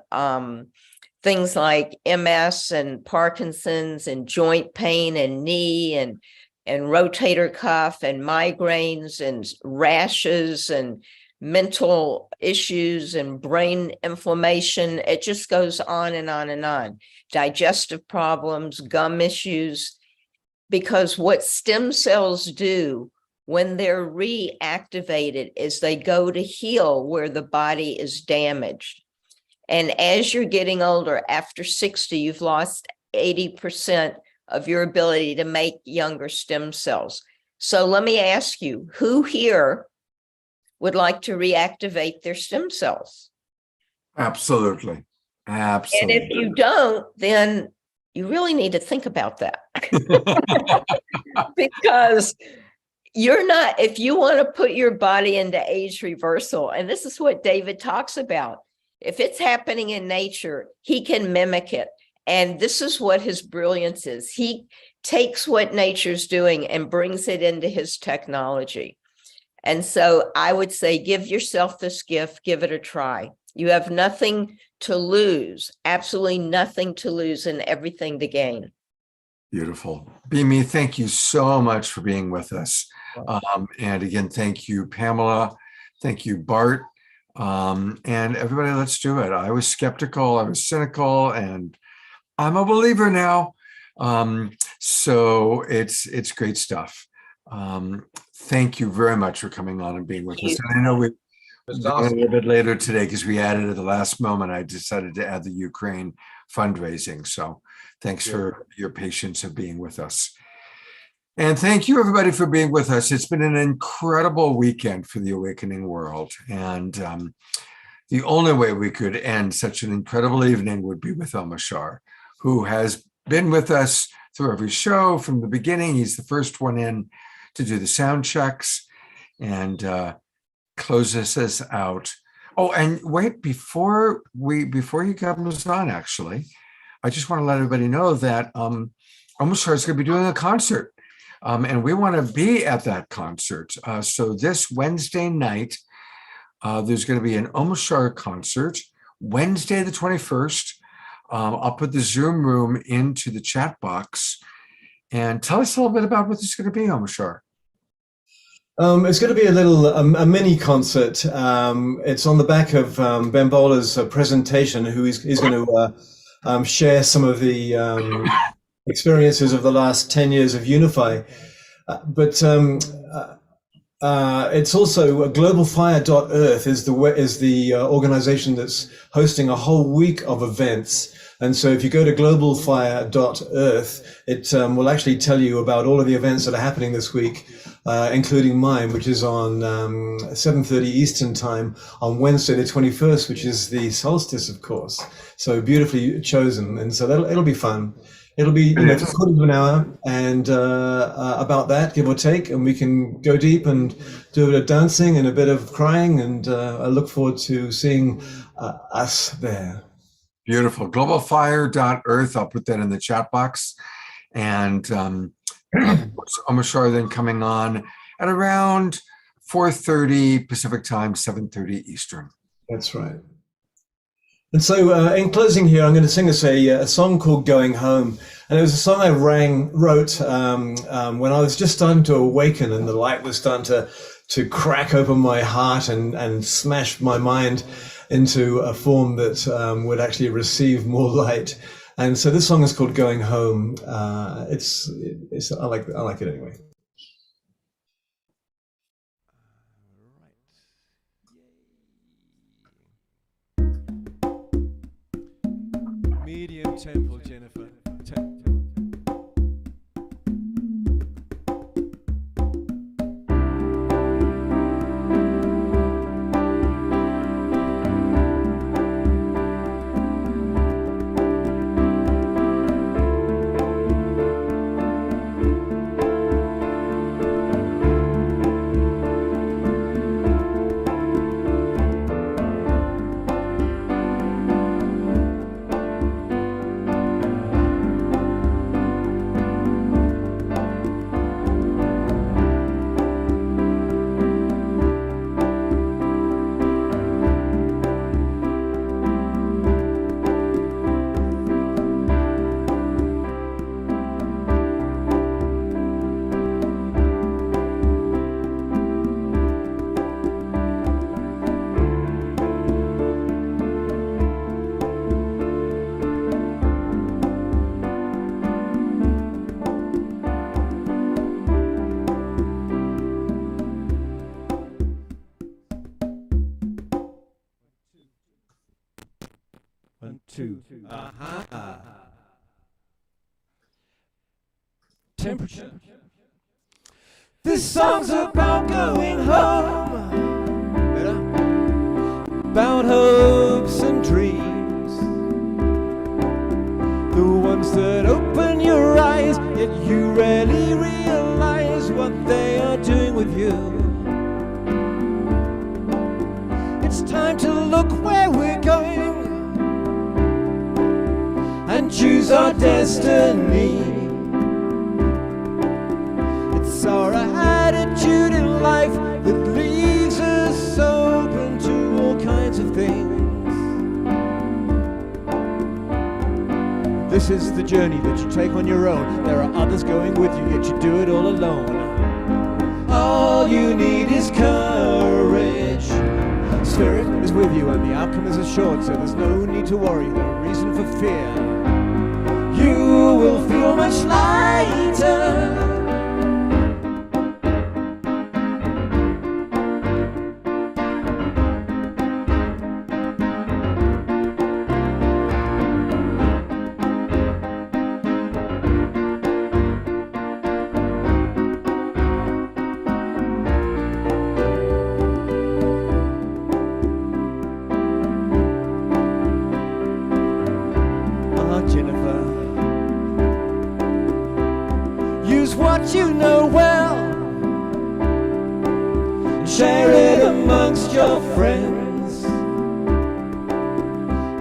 things like MS and Parkinson's and joint pain and knee and rotator cuff and migraines and rashes and mental issues and brain inflammation. It just goes on and on and on. Digestive problems, gum issues. Because what stem cells do when they're reactivated is they go to heal where the body is damaged. And as you're getting older, after 60, you've lost 80% of your ability to make younger stem cells. So let me ask you, who here would like to reactivate their stem cells? Absolutely. Absolutely. And if you don't, then you really need to think about that. Because you're not, if you want to put your body into age reversal, and this is what David talks about, if it's happening in nature, he can mimic it. And this is what his brilliance is. He takes what nature's doing and brings it into his technology. And so I would say, give yourself this gift, give it a try. You have nothing to lose, absolutely nothing to lose and everything to gain. Beautiful. Bimi, thank you so much for being with us. And again, thank you, Pamela. Thank you, Bart. And everybody, let's do it. I was skeptical, I was cynical, and I'm a believer now. So it's great stuff. Thank you very much for coming on and being with us. And I know we're going a little bit later today because we added at the last moment. I decided to add the Ukraine fundraising. So thanks for your patience of being with us. And thank you, everybody, for being with us. It's been an incredible weekend for the Awakening World. And the only way we could end such an incredible evening would be with Omashar, who has been with us through every show from the beginning. He's the first one in to do the sound checks and closes us out. Oh, and wait, before you comes on, actually, I just want to let everybody know that Omashar is going to be doing a concert. And we want to be at that concert. So this Wednesday night, there's going to be an Omashar concert, Wednesday the 21st. I'll put the Zoom room into the chat box. And tell us a little bit about what this is going to be, Omashar. It's going to be a mini concert. It's on the back of Ben Bowler's presentation, who is going to share some of the experiences of the last 10 years of Unify. But it's also globalfire.earth is the organization that's hosting a whole week of events. And so if you go to globalfire.earth, it will actually tell you about all of the events that are happening this week, including mine, which is on 7:30 Eastern time on Wednesday, the 21st, which is the solstice, of course. So beautifully chosen. And so it'll be fun. It'll be 1/4 hour and about that, give or take, and we can go deep and do a bit of dancing and a bit of crying, and I look forward to seeing us there. Beautiful. Globalfire.earth. I'll put that in the chat box. And Amashar then coming on at around 4:30 Pacific time, 7:30 Eastern. That's right. And so in closing here, I'm going to sing us a song called Going Home. And it was a song I wrote when I was just starting to awaken and the light was starting to crack open my heart and smash my mind into a form that would actually receive more light. And so this song is called Going Home. I like it anyway. Medium tempo, Jennifer. Temperature. This song's about going home. Better. About hopes and dreams. The ones that open your eyes, yet you rarely realize what they are doing with you. It's time to look where we're going and choose our destiny. It's our attitude in life that leaves us open to all kinds of things. This is the journey that you take on your own. There are others going with you, yet you do it all alone. All you need is courage. Spirit is with you and the outcome is assured, so there's no need to worry, no reason for fear. You will feel much lighter. You know well, share it amongst your friends.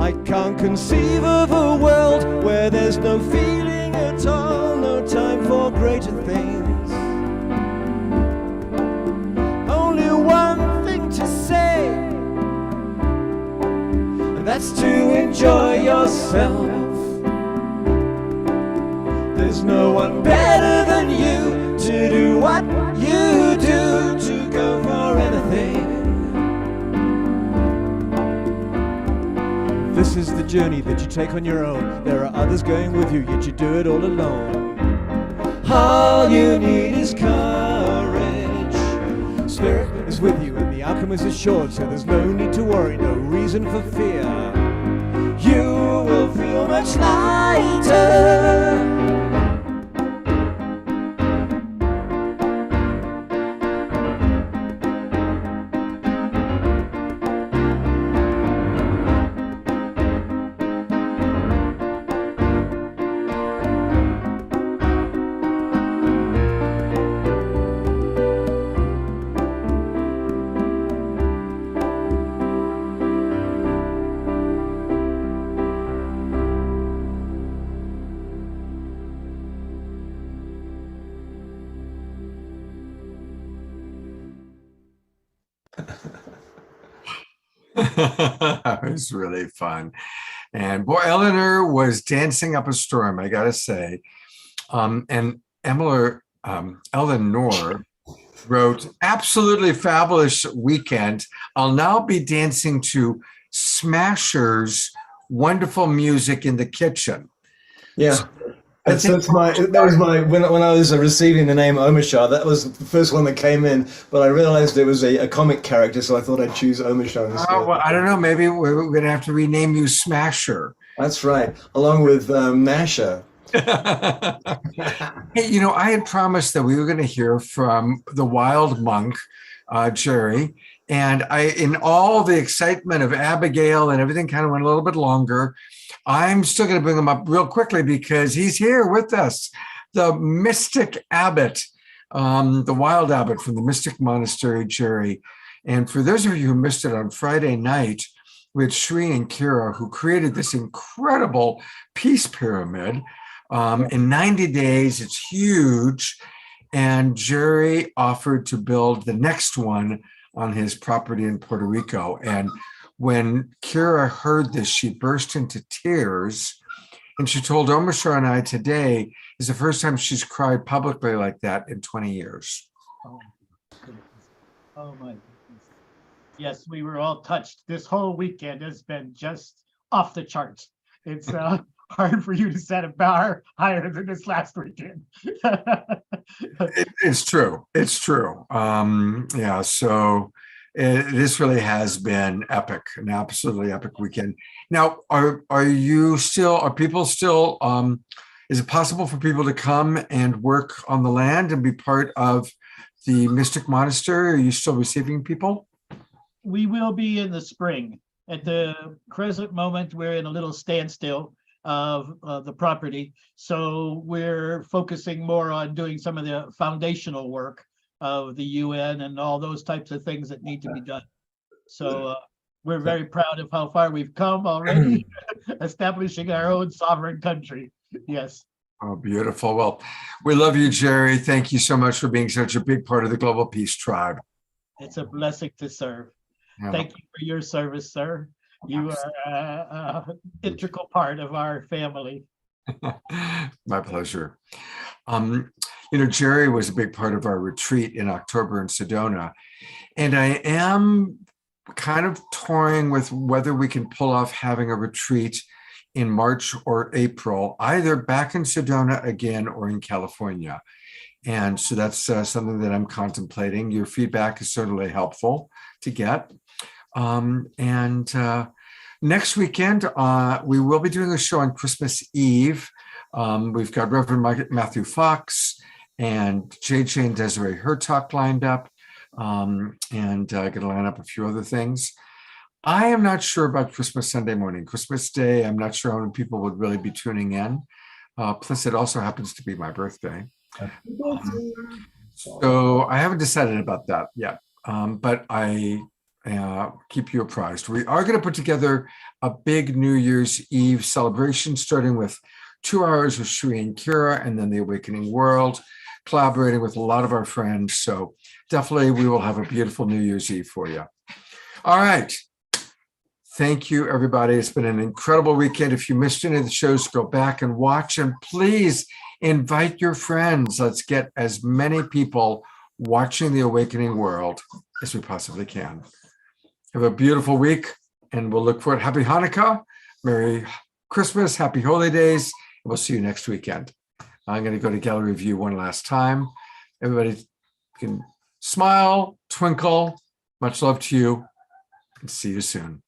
I can't conceive of a world where there's no feeling at all, no time for greater things. Only one thing to say, and that's to enjoy yourself. There's no one better than you to do what you do, to go for anything. This is the journey that you take on your own. There are others going with you, yet you do it all alone. All you need is courage. Spirit is with you and the outcome is assured, so there's no need to worry, no reason for fear. You will feel much lighter. That was really fun. And boy, Eleanor was dancing up a storm, I gotta say. And Eleanor wrote, absolutely fabulous weekend. I'll now be dancing to Smasher's wonderful music in the kitchen. Yeah. That was my when I was receiving the name Omashar, that was the first one that came in, but I realized it was a comic character, so I thought I'd choose Omashar instead. Oh, well, I don't know, maybe we're gonna have to rename you Smasher. That's right, along with Masha. Hey, you know, I had promised that we were going to hear from the wild monk, Jerry, and in all the excitement of Abigail and everything kind of went a little bit longer. I'm still going to bring him up real quickly because he's here with us, the mystic abbot, the wild abbot from the Mystic Monastery, Jerry. And for those of you who missed it on Friday night, with Sri and Kira, who created this incredible peace pyramid. In 90 days, it's huge. And Jerry offered to build the next one on his property in Puerto Rico. And when Kira heard this, she burst into tears. And she told Omashar and I today is the first time she's cried publicly like that in 20 years. Oh my goodness. Yes, we were all touched. This whole weekend has been just off the charts. It's hard for you to set a bar higher than this last weekend. It's true. It's true. Yeah, so this really has been epic, an absolutely epic weekend. Now, are people still, is it possible for people to come and work on the land and be part of the Mystic Monastery? Are you still receiving people? We will be in the spring. At the present moment, we're in a little standstill of the property. So we're focusing more on doing some of the foundational work of the UN and all those types of things that need to be done. So we're very proud of how far we've come already, establishing our own sovereign country. Yes. Oh, beautiful. Well, we love you, Jerry. Thank you so much for being such a big part of the Global Peace Tribe. It's a blessing to serve. Yeah. Thank you for your service, sir. You are an integral part of our family. My pleasure. You know, Jerry was a big part of our retreat in October in Sedona. And I am kind of toying with whether we can pull off having a retreat in March or April, either back in Sedona again or in California. And so that's something that I'm contemplating. Your feedback is certainly helpful to get. Next weekend, we will be doing a show on Christmas Eve. We've got Reverend Matthew Fox and JJ and Desiree Hertalk lined up, and going to line up a few other things. I am not sure about Christmas Sunday morning. Christmas Day, I'm not sure how many people would really be tuning in. Plus, it also happens to be my birthday. So I haven't decided about that yet, but I keep you apprised. We are going to put together a big New Year's Eve celebration, starting with 2 hours with Sri and Kira, and then the Awakening World, collaborating with a lot of our friends. So definitely we will have a beautiful New Year's Eve for you. All right. Thank you, everybody. It's been an incredible weekend. If you missed any of the shows, go back and watch, and please invite your friends. Let's get as many people watching the Awakening World as we possibly can. Have a beautiful week, and we'll look forward. Happy Hanukkah, Merry Christmas, Happy Holy Days, and we'll see you next weekend. I'm going to go to gallery view one last time. Everybody can smile, twinkle. Much love to you, and see you soon.